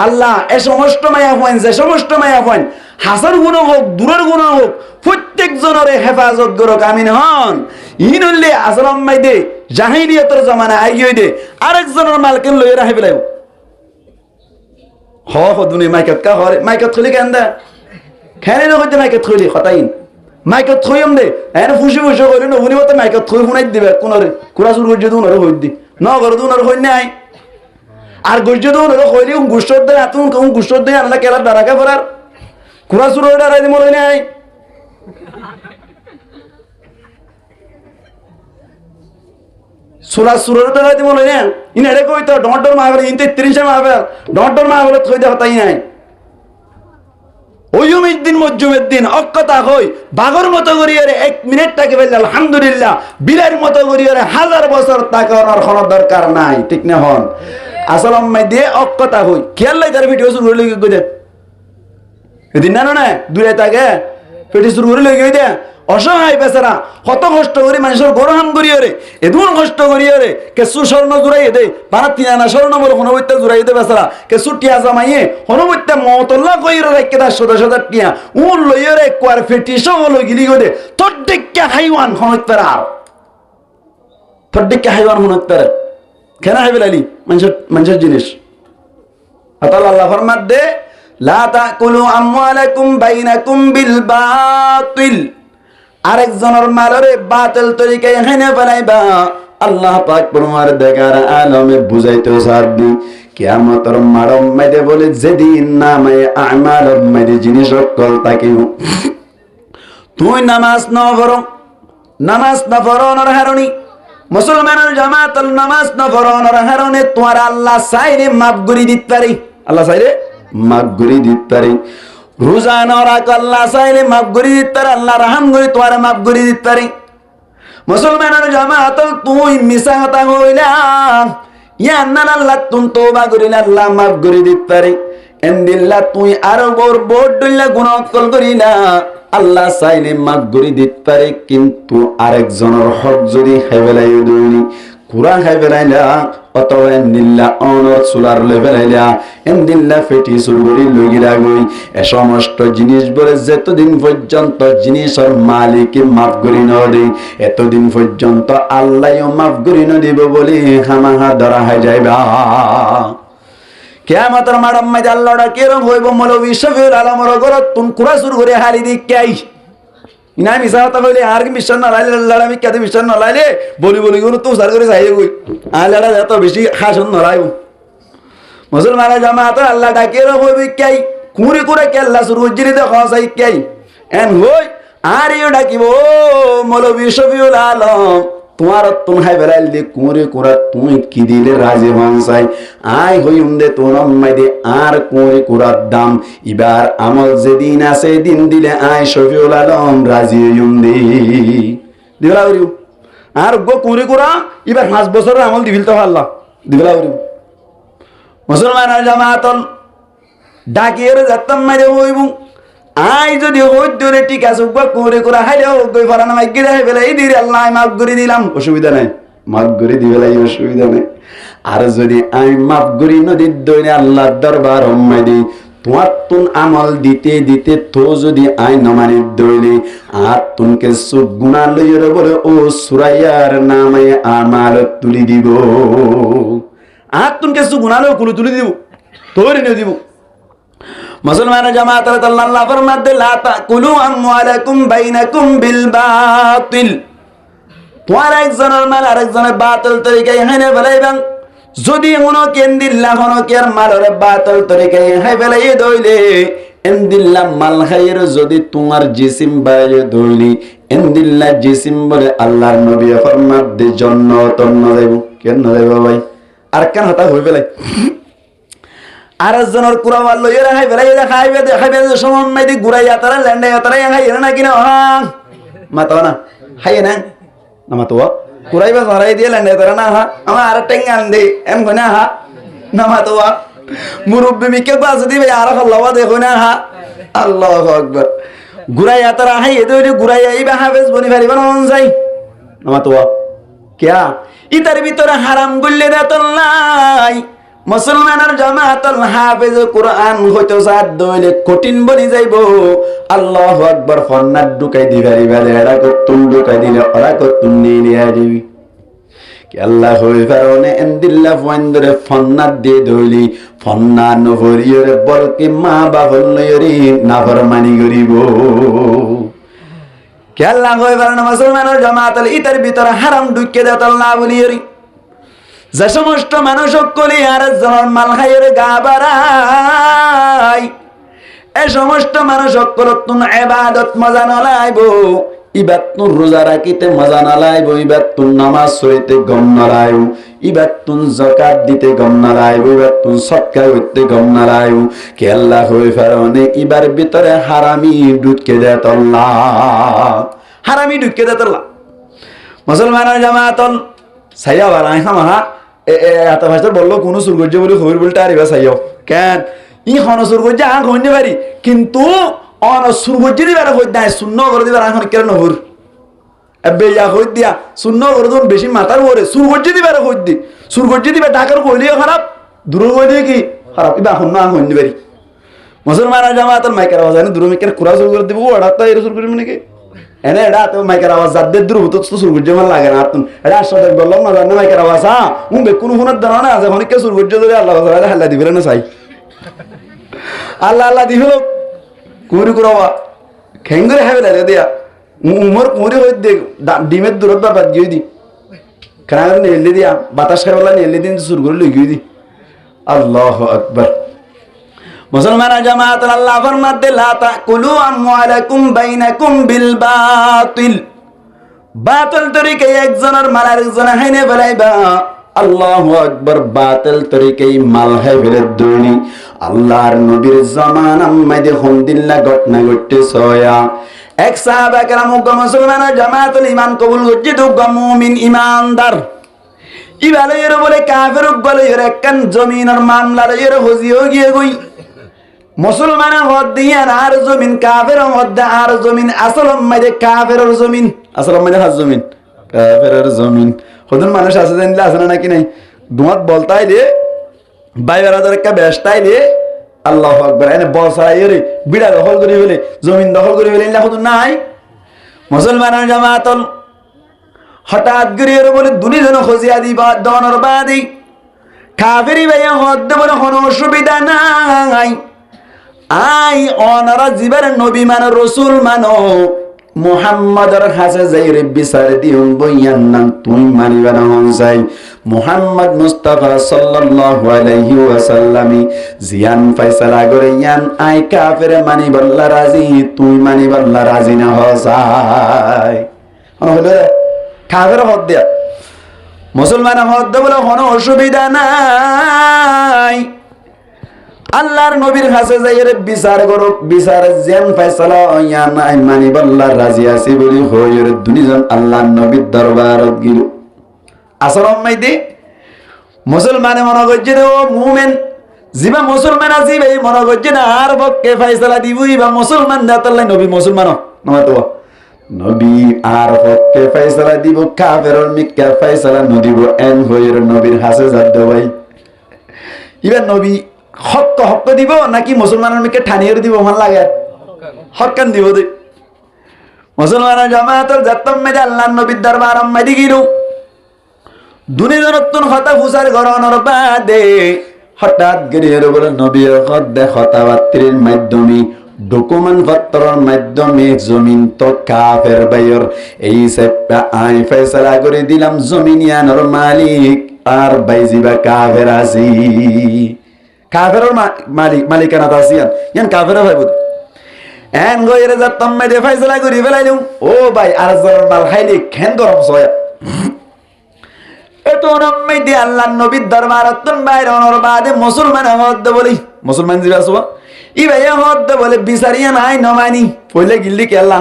S1: আল্লাহ এ সমস্ত মায়া হন যে সমস্ত মায়া হন হাসার গুণ হোক দূরের গুণ হোক প্রত্যেক জনের হেফাজত করুক আমিন হন ইনলে আসলাম মাই দে জাহিলিয়াতের জামানা আইগই দে আরেকজনের মালকে লইয়া রাখি বেলাও হ হ দুনি মাইকত কা হরে মাইকত খুলি কেন দা খেলে না হইতে মাইকত খুলি হতাইন মাইকত থইম দে এন ফুসি ফুসি করি না উনি মতো মাইকত থই শুনাই দিবে কোনরে কুরা শুরু করে যদি উনারে হই দি ন করে উনারে হই নাই আর গজ্জ তো হলো কইলি গুষ্টর দে আতুন কোন গুষ্টর দে আল্লাহ কেলা দারাকা ফরার কুরা শুরু হইরা রাই মনে নাই সুরা সুরের তো রাই মনে নাই ইন এরে কই তো ডন্টর মাহবে ইন 33 মাহবে ডন্টর মাহবে থই দে হতাই নাই ওয়ুমিদ্দিন মজ্জুমিদ্দিন অক্কতা হই বাগর মতো করি আরে 1 মিনিট তাকে বললে আলহামদুলিল্লাহ বিলের মতো করি আরে 1000 বছর তাকে আর কোনো দরকার নাই ঠিক না হন আসলাম মাই দিয়ে অক্কতা হই খেয়াল লাই তার ভিডিও শুরু হইলে কই দে এদিন না না দূরে তাকে পেটি শুরু করে লই গই দে অসহায় বেচারা কত কষ্ট করে মানুষের গরহাম করিও রে এদুন কষ্ট করিও রে কেসু স্বর্ণ জুড়াই দে পারা তিনানা স্বর্ণ বলে হনবত্যা জুড়াই দে বেচারা কেসু টিয়া জামাইয়ে হনবত্যা মতল্লা কইরো রাখকে তার সদা সদা টিয়া উন লইও রে কোয়ার ফেটি সব লই গিলি গদে তোর দেখকে হাইওয়ান হনত্তারা তোর দেখকে হাইওয়ান হনত্তারা কেন হাইবেল আলী মানুষের জিনিস আল্লাহ ফরমাত দে লা তাকুলু আমওয়ালাকুম বাইনাকুম বিল বাতিল আরেকজনের মালরে বাতিল তরিকায় হেনে ফেলাইবা আল্লাহ পাক পরমার দেখার আলমে বুঝাইতে সারবি কিয়ামতের মারম মাইদে বলে যেদিন নামে আমাল মাইদে জিনিস সকল তাকিও তুই নামাজ না পড়ো হারণি মুসলমানের জামাতের নামাজ না পড়ানোর কারণে তোমার আল্লাহ চাইলে মাফ করে দিতে পারে আল্লাহ চাইলে মাফ করে দিতে পারে রোজা না রাখ আল্লাহ চাইলে মাফ করে দিতে পারে আল্লাহ রহম করে তোমার মাফ করে দিতে পারে মুসলমানের জামাত তুই মিশা কথা কইলা ইয়া আল্লাহ তুমি তওবা করিলে আল্লাহ মাফ করে দিতে পারে এন্দিল্লাহ তুই আরো বড় দইলা গুনাহ করিলা আল্লাহ চাইলে মাফ করে দিতে পারে কিন্তু আরেকজনের হক যদি খাইবেলাই দইনি কুরআন খাইবেলাইলা অথবা এন্দিল্লাহ অনর সুলার লেবেলাইলা এন্দিল্লাহ ফেটি সুলগরি লগিলা গই এ সমস্ত জিনিস বলে যতদিন পর্যন্ত জিনিসের মালিক মাফ করি ন দেই এতদিন পর্যন্ত আল্লাহও মাফ করি ন দিব বলে হামাহা ধরা হয়ে যাইবা কিয়ামতের মাড়ম মাঝে আল্লাহটা কেরম হইব মৌলভী শফিউল আলমের ঘরত তুন কুরা শুরু করে হারি দি কাই ইনা মিছা কথা কইলে আর কি বিশ্বাস না লাইলে আল্লাহর আমি কাতে বিশ্বাস না লাইলে বলি গুলো তো সার করে যাই কই আল্লাহটা এত বেশি হাসন না লাইব মুসলমানের জামাত আল্লাহ ডাকেরম হইব কাই কুরি করে কে আল্লাহ শুরু হইজি দে খাসাই কাই এন হই আর ইও ডাকিব মৌলভী শফিউল আলম তোমার তুম হাই বেলাইল দে কুরে কুরা তুই কি দিলে রাজি মানসাই আই হইম দে তোর আম্মাই দে আর কুরে কুরার দাম এবার আমল যেদিন আছে দিন দিলে আই শফিউল আলম রাজি হইম দে দিলা হইম আর গো কুরে কুরা এবার 5 বছরের আমল দিবিল তো আল্লাহ দিলা হইম মুসলমানের জামাতন ডাকিয়ে যাতম মাইরে হইব আই যদি হইদরে ঠিক আছে গো করে করে হাইলে গই ফারানা মাই গিরে বেলা এই দিরে আল্লাহ মাফ করে দিলাম অসুবিধা নাই মাফ করে দিবেলাই অসুবিধা নাই আর যদি আই মাফ করি নদী দইনে আল্লাহর দরবার হম্মাই দেই তোমার তুন আমল দিতে দিতে তো যদি আই নমানি দইলে আর তুনকে সুখ গুনাহ লইরে বলে ও সুরাইয়ার নামে আমাল তুলি দিব আর তুনকে সুখ গুনাহ লই তুলি দিব তোরে নে দিব মুসলমান জামাত আল্লাহ ফরমাতে লা তাকুলু আমওয়ালাকুম বাইনাকুম বিল বাতিল তোমার একজনের মাল আরেকজনের বাতিল তরিকায় হেনে ফেলাইবেন যদি হনো কেন্দিল্লা হনো কের মালরে বাতল তরিকায় হাই ফেলাই দইলে এন্দিল্লা মাল খাইয়ের যদি তোমার জিসিম বাইরে দইলি এন্দিল্লা জিসিম বলে আল্লাহর নবী ফরমাত দে জন্য তন্ন দেব কেন দেব ভাই আর কেন হতা হই ফেলাই আর জনের কুরাওয়াল লইরা হাই ফেলাই খাইবে সময় দি গুরাইয়া তারা ল্যান্ডে তারা হাই না কিনা মাতো না হাই না মাতো কুরাইবা সরাই দিয়ে ল্যান্ডে তারা না হা আমার আর টেঙ্গান দে এম কইনা হা না মাতো মুরব্বি মিকে বাস দিবে আর আল্লাহ দেখো না হা আল্লাহু আকবার গুরাইয়া তারা হাই এদে গুরাইয়া ইবা হাফেজ বনি ফারিবা নন যাই না মাতো কিয়া ইতার ভিতরে হারাম গুল্লে দাতল্লাই মুসলমানের জামাতুল হাফেজ কোরআন হইতো সাদ দইলে কঠিন বনি যাইবো আল্লাহু আকবার ফন্নাত ঢুকাই দিবারি বালে এরা কতুন ঢুকাই দিলে ওরা কতুন নিয়ে দিবি কি আল্লাহ হই ফারনে এন্দিল্লা ফন্দরে ফন্নাত দিয়ে দইলি ফন্না নহরিয়রে বলকে মা বাবল নয়রি নাফরমানি করিব কি আল্লাহ হই ফারনে মুসলমানের জামাতুল ইতার ভিতরে হারাম ঢুকিয়ে দাতল্লা বলিয়রি যে সমস্ত মানুষ কলি আর জনের মাল খাইয়ের গা বাড়াই এ সমস্ত মানুষ তুন ইবাদত মজা নলাইব ইবাতুন রোজা রাখিতে মজা নলাইব ইবাতুন নামাজ পড়িতে গম নলাইব ইবাতুন যাকাত দিতে গম নলাইব ইবাতুন সদকা করতে গম নলাইব কে আল্লাহ হই ফারনে ইবার ভিতরে হারামি ঢুকে দেত আল্লাহ হারামি ঢুকে দেত আল্লাহ মুসলমানের জামাতন সাইয়া বারাই হামা এত ভাষা বললো কোনো সুরগজ্য বলে খবর বলতে আরিবা চাইও কেন ই হন সুরগজ্য আং হইতে পারি কিন্তু অন সুরগজ্য দিবার হই নাই শূন্য করে দিবার এখন কেন নহর এবে ইয়া হই দিয়া শূন্য করে দন বেশি মাথার ওরে সুরগজ্য দিবার হই দি সুরগজ্য দিবা ঢাকার কইলিও খারাপ দূর কইলি কি খারাপ ইবা হন না হইতে পারি মুসলমান জামাতের মাইকের আওয়াজ আনে দূর মাইকের কুরা শুরু করে দিব ওড়া তো এর শুরু করি মানে কি এনে এটা তো মাইকের আওয়াজ যাদের দূর হতো তো সুরগুজ্জ মান লাগে না আতুন এটা আসলে বললাম না জানো মাইকের আওয়াজ হ্যাঁ উমবে কোন ফোনের দাঁড়া না আছে অনেক সুরগুজ্জ ধরে আল্লাহ তাআলা হাল্লা দিবে না চাই আল্লাহ আল্লাহ দিবে কুরি কুরাবা খেঙ্গরে হবে লাগে দিয়া উমর কুরি হই দে ডিমের দূরত বাদ গিয়ে দি কারণ নেলে দিয়া বাতাস খাইবলা নেলে দিন সুরগুলো লই গিয়ে দি আল্লাহু আকবার মুসলমান জামাত আল্লাহ ফরমাত দে লা তাকুলু আমওয়ালাকুম বাইনাকুম বিল বাতিল বাতিল তরিকে একজনের মাল আরেকজন হাইনে ফেলাইবা আল্লাহু আকবার বাতিল তরিকে মাল হাই ফেলে দুনি আল্লাহর নবীর জামানার মধ্যে হমদিল্লাহ ঘটনা ঘটতে সয়া এক সাহাবা کرام মুসলমান জামাতুল ঈমান কবুল করছে তো মুমিন ঈমানদার ইবালে এর বলে কাফের বলে এর একখান জমিনের মামলা এর হজিও গিয়ে গই মুসলমান হদ দিয়া আর জমিন কাফের হদ আর জমিন আসল মধ্যে কাফের জমিন আসল মধ্যে হাজ জমিন কাফের জমিন হদন মানুষ আছে জানলে আছে না নাকি নাই দুমাত বলতাই দে ভাই বেরাদার কা বেস্তাই দে আল্লাহু আকবার এনে বসাই রে বিড়া দখল করে ফেলে জমিন দখল করে ফেলে না হদন নাই মুসলমান জামাতল হঠাৎ গরিয়ের বলে দুনিজন খজিয়া দিবা দনর বাদি কাফেরি ভাই হদ বলে কোনো অসুবিধা নাই আই অনারা জীবের নবী মানো রসুল মানো মুহাম্মাদের হাসে যাই রে বিচার দিউন বইয়ান নাম তুই মানিবা না হন যাই মুহাম্মদ মুস্তাফা সাল্লাল্লাহু আলাইহি ওয়াসাল্লামি জিয়ান ফয়সালা করে ইয়ান আই কাফেরে মানিবাল্লাহ রাজি তুই মানিবাল্লাহ রাজি না হসাই কোন হলো কাফের হদ দেয়া মুসলমান হদ বলে কোনো অসুবিধা নাই আল্লাহর নবীর কাছে যাইরে বিচার করো বিচার যেন ফয়সালা ইয়ান আই মানিবাল্লাহ রাজি আছে বলি হইরে দুনিজন আল্লাহর নবীর দরবারত গিল আসলাম মাইদে মুসলমানে মনে করছে ও মুমিন জিবা মুসলমান আছে ভাই মনে করছে না আর পক্ষে ফয়সালা দিবই বা মুসলমান দাতাল্লাহ নবী মুসলমান না তো নবী আর পক্ষে ফয়সালা দিব কাফেরর মিক্কা ফয়সালা নদিব এন হইরে নবীর কাছে যাদ ভাই ইবা নবী হক হক দিব নাকি মুসলমানের মিকে ঠানিয়ে দিব ভাল লাগে হকান দিব দে মুসলমানের জামাতের জাতম মে আল্লাহর নবীর দরবার আম্মাদি গিলু দুনিয়ার নতুন কথা ফুসার গরনের বাদে হঠাৎ গরিয়ের বলে নবীর খদ্দে কথাবার্তার মাধ্যমে ডকুমেন্ট পত্রের মাধ্যমে জমিন তো কাফের বাইর এই সেপটা আই ফয়সালা করে দিলাম জমিনিয়ানের মালিক আর বাইজিবা কাফের আছি কাফের মালিকানা আসিয়ান ইয়ান কাফের ভাই বুঝ এন গইরে যা তম্মে দে ফাইসলা করি ফেলাইলুম ও ভাই আর জনের মাল খাইলি খেন গরম সয়া এত নম্মে দি আল্লাহর নবীর দরবারতন বাইরে অনর বাদে মুসলমান হদ বলি মুসলমান জিবা সুবা ই ভাই হদ বলে বিচারিয়া নাই নমানি পয়লে গিল্লি কেল্লা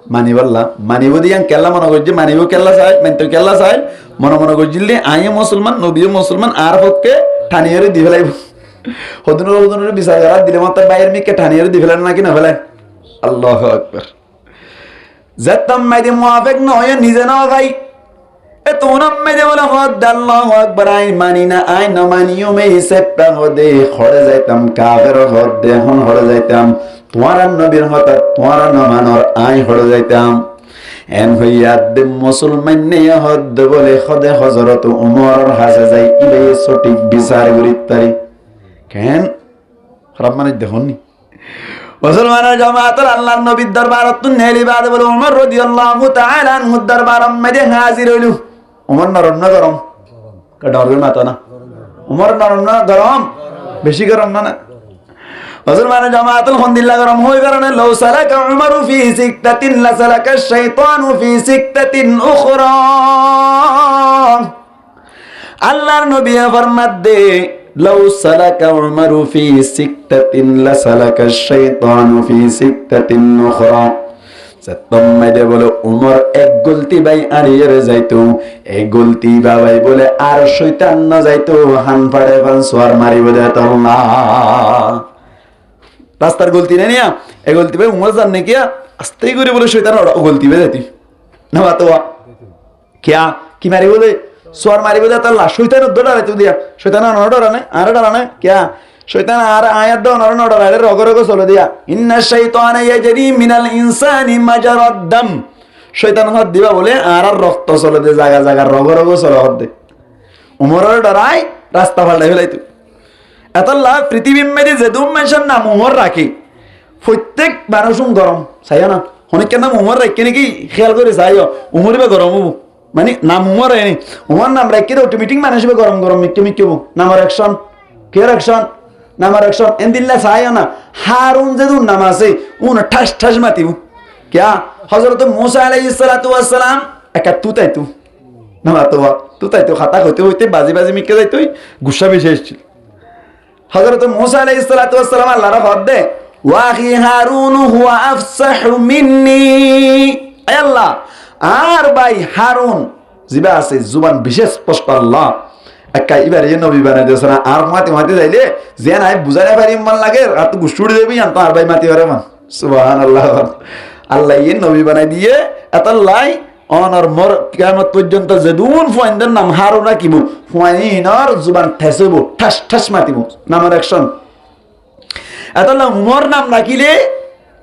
S1: মানি বললা মানিব দিয়ান কেল্লা মনে করছে মানিব কেল্লা চাই মেনতো কেল্লা চাই মনে করছিলি আইয়ে মুসলমান নবীও মুসলমান আর পক্ষে ঠানিয়ারে দি ফেলাইব হদুনের বিচার করা দিলে মত বাইরের মিকে ঠানিয়ারে দি ফেলেন নাকি না ফেলেন আল্লাহু আকবার জাতম মাইদি মুআফিক নয় নিজে না ভাই এ তো নামে যে বলে হদ আল্লাহু আকবার আই মানি না আই না মানিও মে হিসাবটা হদে খড়ে যাইতাম কাফের হদ এখন হড়ে যাইতাম তোমার নবীর হতা তোমার নমানর আই হড়ে যাইতাম এন হইয়া দে মুসলমান নে হদ বলে খদে হযরত ওমর হাসে যাই ইবে সঠিক বিচার করিতারি কেন খারাপ মানে দেখুননি মুসলমানের জামাতের আল্লাহর নবীর দরবারত নেলি বাদে বলে ওমর রাদিয়াল্লাহু তাআলা আনহু দরবারম মধ্যে হাজির হইল ওমর নরম না গরম কাডার মাথা না ওমর নরম না গরম বেশি গরম না না মুসলমানের জামাতুল খন্দিল্লা গরম হই কারণে লাউ সালাকা উমরু ফি সিকতাতিন লা সালাকা শাইতানু ফি সিকতাতিন উখরা আল্লাহর নবী ফরমাত দে লাউ সালাকা উমরু ফি সিকতাতিন লা সালাকা শাইতানু ফি সিকতাতিন উখরা সত্যম মেদে বলে উমর এক গলতি বাই আড়িয়ে যাইতো এই গলতি বাবাই বলে আর শয়তান না যাইতো হান পাড়ে বান সোয়ার মারিব দেত না রাস্তার গলতি নেই নিয়া এই গলতি বাই উমর জান নাকি আস্তেই করে বলে শয়তান ওরা গলতি বে যাইতি না বাতোয়া কিয়া কি মারি বলে সোয়ার মারিব দেত আল্লাহ শয়তান দড়া তো দিয়া শয়তান না ডরা না আর ডরা না কিয়া শয়তান আর আয়াত দাও নর নর আরে রগ রগ চলে দিয়া ইন্না শাইতানা ইয়াজরি মিনাল ইনসানি মাজারাদ দাম শয়তান হদ দিবা বলে আর রক্ত চলে দে জায়গা জায়গা রগ রগ চলে হদ দে উমরের ডরাই রাস্তা ফালতে ফেলাইতো এতলা পৃথিবীর মধ্যে যে দুম মেনশন নাম উমর রাখি প্রত্যেক মানুষুম গরম চাইও না অনেক নাম উমর রাখি নাকি খেয়াল করে চাইও উমর বা গরম হবো মানে নাম উমর হয়নি উমর নাম রাখি অটোমেটিক মানুষ গরম গরম মিক্কে মিক্কে হবো নামার অ্যাকশন কেয়ার অ্যাকশন নামার অ্যাকশন এন্দিল্লা চাইও না হারুন যে দুন নাম আছে উন ঠাস ঠাস মাতিব क्या हजरत मूसा अलैहिस्सलातु वस्सलाम एका तुताই তু নামা তো তুতাই তো খাতা হইতে হইতে বাজি বাজি মিকে যাইতই গুসা বেশি এসেছিল হযরত মূসা আলাইহিস সালাতু ওয়াস সালাম আল্লাহর হদ দে ওয়া আখি হারুন হুয়া আফসাহু মিন্নি আয় আল্লাহ আর ভাই হারুন জিবা আছে জুবান বিশেষ স্পষ্ট আল্লাহ একা ইবারে নবী বানাই দেছ না আর মাটি মাটি যাইলে যে নাই বুঝারে পারি মন লাগে আর তো গুসুড়ি দেবি আন তো আর ভাই মাটি হরে মান সুবহানাল্লাহ আল্লাহ এই নবী বানাই দিয়ে এতলাই অনর মর কিয়ামত পর্যন্ত যেদুন ফয়েন্দের নাম হারুন রাখিব ফয়েনর জুবান ঠেসব ঠাস ঠাস মাতিব নামের অ্যাকশন এতলা উমর নাম রাখিলে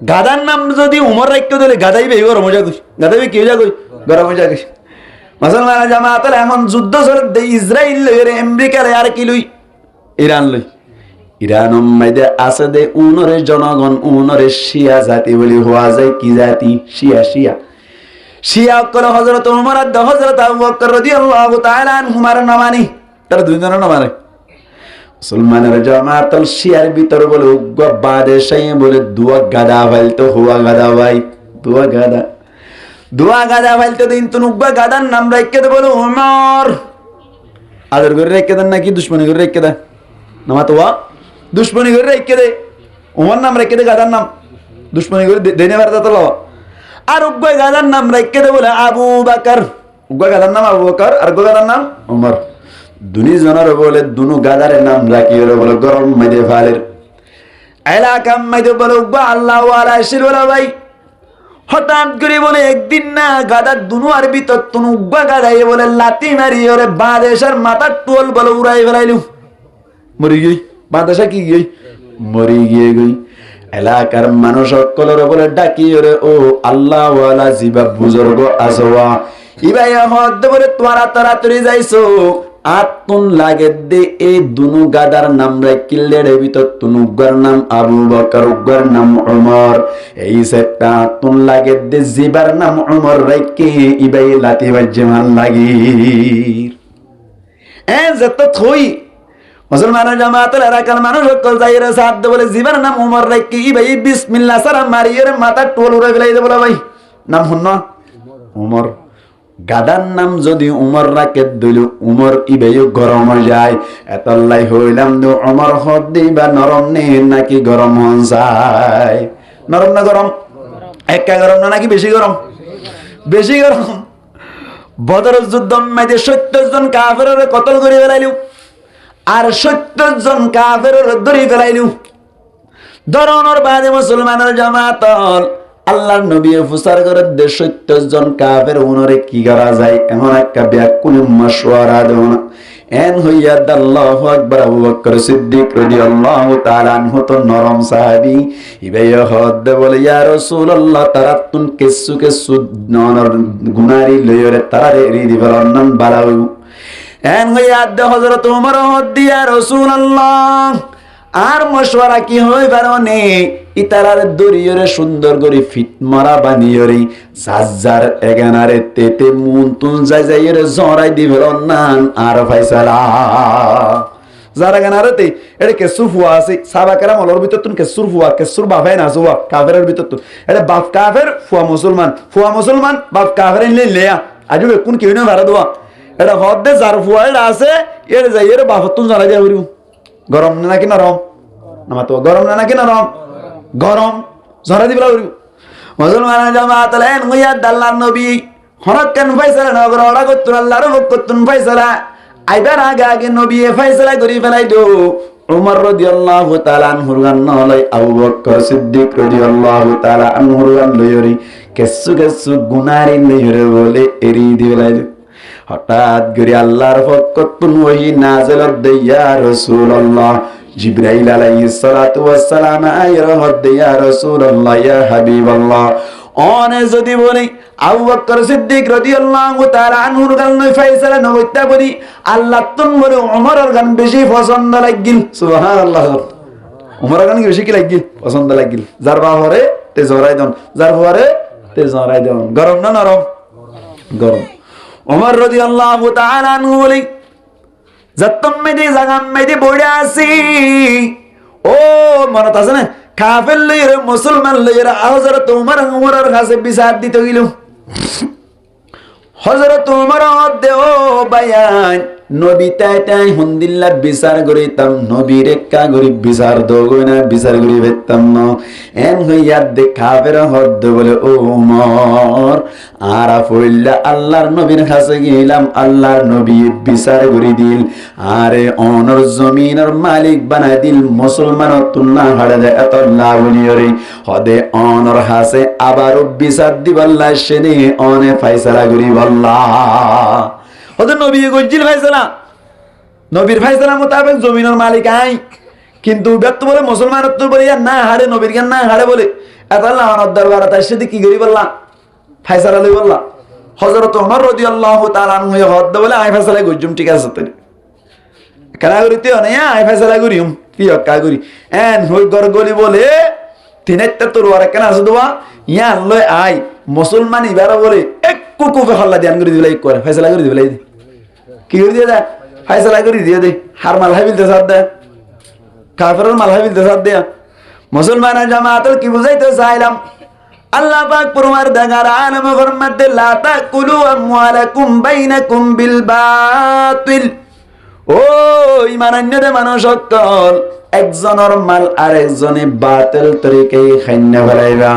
S1: গাদার নাম যদি উমর রাখতে দিলে গাদাইবে গরম হয়ে যাবে গাদাইবে কি হয়ে যাবে গরম হয়ে যাবে মুসলমান জামাতের এমন যুদ্ধ চলে ইসরায়েল লই আমেরিকা লই আর কি লই ইরান লই ইরান মধ্যে আছে দে উনরে জনগণ উনরে শিয়া জাতি বলি হওয়া যায় কি জাতি শিয়া শিয়া শিয়া কল হযরত ওমর আর হযরত আবু বকর রাদিয়াল্লাহু তাআলা আনহুমার নামানি তার দুইজনের নামানে মুসলমানের জামাতুল শিয়ার ভিতর বলে উগ্র বাদে সেই বলে দুয়া গাদা ফালতো হুয়া গাদা ভাই দুয়া গাদা ফালতো দিন তো উগ্র গাদার নাম রাখকে দে বলে ওমর আদর করে রেখে দেন নাকি দুশমনি করে রেখে দেন নামা তো দুশ্মনী করে রেখে দে ওমর নাম রেখে দে গাদার নাম দুশ্মনী করে দেনে বারতা তো আর উগ্র গাদার নাম রেখে দে বলে আবু বকর উগ্র গাদার নাম আবু বকর আর উগ্র গাদার নাম ওমর দুনি জনের বলে দুনু গাদারের নাম রাখি বলে গরম মেদে ফালের এলাকা মেদে বলে উগ্র আল্লাহ ওয়ালা শির বলে ভাই হঠাৎ করে বলে একদিন না গাদার দুনু আর ভিতর তুনু উগ্র গাদাই বলে লাতি মারি ওরে বাদেশের মাথার টোল বলে উড়াই ফেলাইলু মরি গই বাদেশা কি গই মরি গিয়ে গই এলাকার মানুষ সকলের বলে ডাকি ওরে ও আল্লাহ ওয়ালা জিবা বুজুর্গ আসওয়া ইবাই হদ বলে তোরা তাড়াতাড়ি যাইছো আতুন লাগে দে এই দুনু গাদার নাম রাখিলে রে ভিতর তুনুগর নাম আবু বকর উগর নাম ওমর এই সেটা আতুন লাগে দে জিবার নাম ওমর রাখি ইবাই লাতি বাজমান লাগি যেত থই মুসলমানের জামাতের এলাকার মানুষ সকল যাইরে সাহায্য বলে জীবন নাম উমর রাখি ভাই বিসমিল্লাহ সারা মারিয়ে মাথা টোল উড়ে ফেলাই দে বলে ভাই নাম হন না উমর গাদার নাম যদি উমর রাখে দিল উমর ইবেও গরম হয়ে যায় এতলাই হইলাম দু উমর হদ দিবা নরম নে নাকি গরম হন যায় নরম না গরম একা গরম না নাকি বেশি গরম বেশি গরম বদরের যুদ্ধ মধ্যে 70 জন কাফেরের কতল করে ফেলাইলু আর 70 জন কাফেরের ধরে ফেলাইলু ধরনের বাদে মুসলমানের জামাত আল্লাহর নবী প্রচার করে 70 জন কাফের উনরে কি করা যায় এমন একটা ব্যাকুল মাশওয়ারা দেন এন হইয়া আল্লাহু আকবার আবু বকর সিদ্দিক রাদিয়াল্লাহু তাআলা আনহু তো নরম সাহাবী ইবাই হদ বলে ইয়া রাসূলুল্লাহ তারাতুন কেসু কেসু নর গুনারি লয়রে তারে রিদি বলনন বালাউ এন হইয়া হযরত ওমর হদ দিয়া রাসূলুল্লাহ আর মশওয়ারা কি হই বারনে ইতারার দরিয়রে সুন্দর করে ফিট মারা বানিয়রি সাজ্জার এগানারে তেতে মুন তুন যাই যাইরে জরাই দিবেন নান আর ফয়সালা যারা গানারেতে এর কে সুফুয়া আছে সাহাবাকেরা মলর ভিতর তুন কে সুরফুয়া কে সুর বাফাই না সুয়া কাফেরের ভিতর তুন এটা বাপ কাফের ফুয়া মুসলমান বাপ কাফের ইনলে লেয়া আজবে কোন কেউ না ভাড়া দোয়া এটা হদ্দে যার ফুয়া এটা আছে এর যাইরে বাপ তুন জরাই দিয়া হইরু গরম না নাকি নরম নামা তো গরম না নাকি নরম গরম জরা দিবলা মুসলমান জামাত লেন হইয়া আল্লাহর নবী হরক কেন ফয়সালা নগর ওরা করতুন আল্লাহর করতুন ফয়সালা আইবার আগে আগে নবী ফয়সালা করি ফেলাই দো উমর রাদিয়াল্লাহু তাআলা আনহুর গান নলাই আবু বকর সিদ্দিক রাদিয়াল্লাহু তাআলা আনহুর গান লয়রি কেসু কেসু গুনারি লয়রে বলে এরি দিলাই হঠাৎ করে আল্লাহর ফকতুন ওহি নাযিল দিয়া রাসূলুল্লাহ জিবরাইল আলাইহিস সালাতু ওয়াস সালাম আয়রা হদ্দিয়া রাসূলুল্লাহ ইয়া হাবিবাল্লাহ অনে যদি বলি আবু বকর সিদ্দিক রাদিয়াল্লাহু তাআলা আনহুর গান নয় ফয়সালা নবইতা বলি আল্লাহ তুন বলে ওমরের গান বেশি পছন্দ লাগিল সুবহানাল্লাহ ওমরের গান বেশি কি লাগিল পছন্দ লাগিল যার বাহরে তে জরাই দন যার বাহরে তে জরাই দন গরম না নরম গরম ওমর রাদিয়াল্লাহু তাআলা আনহু বলি যতম মেদি জাগাম মেদি বড়ে আসি ও মনত আছে না কাফের লইরে মুসলমান লইরে হযরত উমরের কাছে বিচার দিতে গিল হযরত উমর দেও বায়ান নবী তাই হুন্দিল্লা বিচার করিতাম নবীর একা গরিব বিচার দগই না বিচার করি বেতাম না এন হইয়া দে কাফের হদ বলে ও উমর আর আফুল্লাহ আল্লাহর নবীর কাছে গেলাম আল্লাহর নবী বিচার করে দিল আরে অনর জমিনের মালিক বানাই দিল মুসলমান তুন্না হাড়ে দে এত লাউলিয়রে হদে অনর হাসে আবার বিচার দিবাল্লাহ সেনে অনে ফয়সালা করি বল্লাহ ওদের নবী গজিল ফাইসালা নবীর ফাইসালা মোতাবেক জমিনের মালিক আই কিন্তু ব্যক্ত বলে মুসলমানের তো বলে না হারে নবীর জ্ঞান না হারে বলে এত আল্লাহ আমার দরবার তার সাথে কি করি বললা ফাইসালা লই বললা হযরত ওমর রাদিয়াল্লাহু তাআলা আনহু হদ বলে আই ফাইসালা গজুম ঠিক আছে তো কেন করিতে না আই ফাইসালা করিম কি কা করি এন হই গরগলি বলে তিনেতে তোর ওরা কেন আছে দোয়া ইয়া লই আই মুসলমান ইবারা বলে এক কুকুফে হল্লা ধ্যান করে দিলাই করে ফাইসালা করে দিলাই কি করে দিয়ে দে ফাইসালা করে দিয়ে দে হার মাল হাবিলতে সাদ দে কাফেরের মাল হাবিলতে সাদ দে মুসলমানের জামাতের কি বুঝাইতে চাইলাম আল্লাহ পাক পরওয়ারদিগার আলম ফরমাতে লা তাকুলু আমওয়ালাকুম বাইনাকুম বিল বাতিল ও ঈমানান্যদের মানুষ সকল একজনের মাল আরেকজনে বাতিল তরিকায় খাইনা ফেলাইবা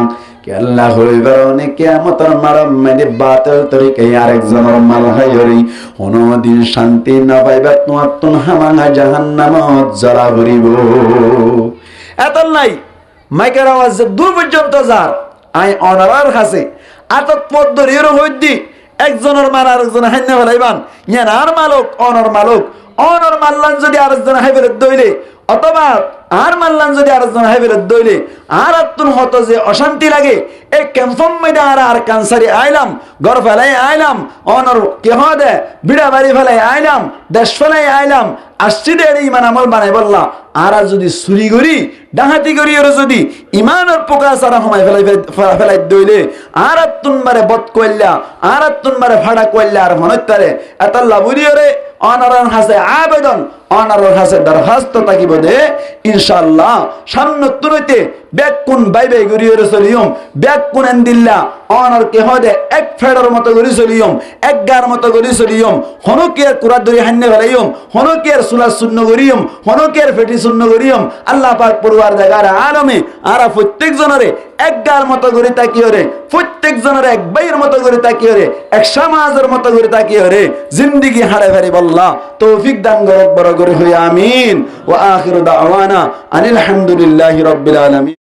S1: আল্লাহ হইবার অনেক কিয়ামতের মারামারে বাতিল তরিকায় আরেকজনের মাল খাইরি কোনদিন শান্তি না পাইবা তোমার হামাঙ্গা জাহান্নামত জ্বালা ভরিব এত নাই মাইকের আওয়াজ দূর পর্যন্ত যার আই অনারার কাছে আতত পদ ধরিয়ে হইদি একজনের মাল আরেকজন হাইনা ফেলাইবান ইয়ান আর মালক অনর মাল্লান যদি আরেকজন হাইবের দইলে অথবা আর মাল্লান যদি আরেকজন হাইবের দইলে আর আত্মন হতো যে অশান্তি লাগে এই ক্যাম্পম মধ্যে আর কানসারি আইলাম ঘর ফেলাই আইলাম অনর কেহ দে বিড়া বাড়ি ফেলাই আইলাম দেশ ফেলাই আইলাম আসছি দে ইমান আমল বানাই বললা আর যদি চুরি করি ডাহাতি করি আর যদি ইমানের পোকা সারা সময় ফেলাই দইলে আর আত্মন মারে বদ কইলা আর আত্মন মারে ভাড়া কইলা আর মনতারে এত লাভুরি রে অনারর হাসে আবেদন অনারর হাসে দরখাস্ত থাকিব দে ইনশাআল্লাহ সান্নতুনতে বেকুন বাইবে গরিয়র চলিয়ম বেকুন এন্দিল্লা অনার কে হদে এক ফেডর মতো গরি চলিয়ম এক গার মতো গরি চলিয়ম হনকের কুরাত ধরি হান্নে ফেলাইয়ম হনকের সুলা শূন্য গরিয়ম হনকের ফেটি শূন্য গরিয়ম আল্লাহ পাক পরওয়ার জায়গার আলমে আরা প্রত্যেক জনরে এক গার মতো গরি তাকিয়ে রে প্রত্যেক জনের এক বাইয়ের মতো করে তাকিয়ে রে এক সমাজের মতো করে তাকিয়ে রে জিন্দেগি হারে ফেরি বল্লাহ তৌফিক দান করক বড় করে হই আমিন ওয়া আখিরু দাওয়ানা আনিল হামদুলিল্লাহি রাব্বিল আলামিন।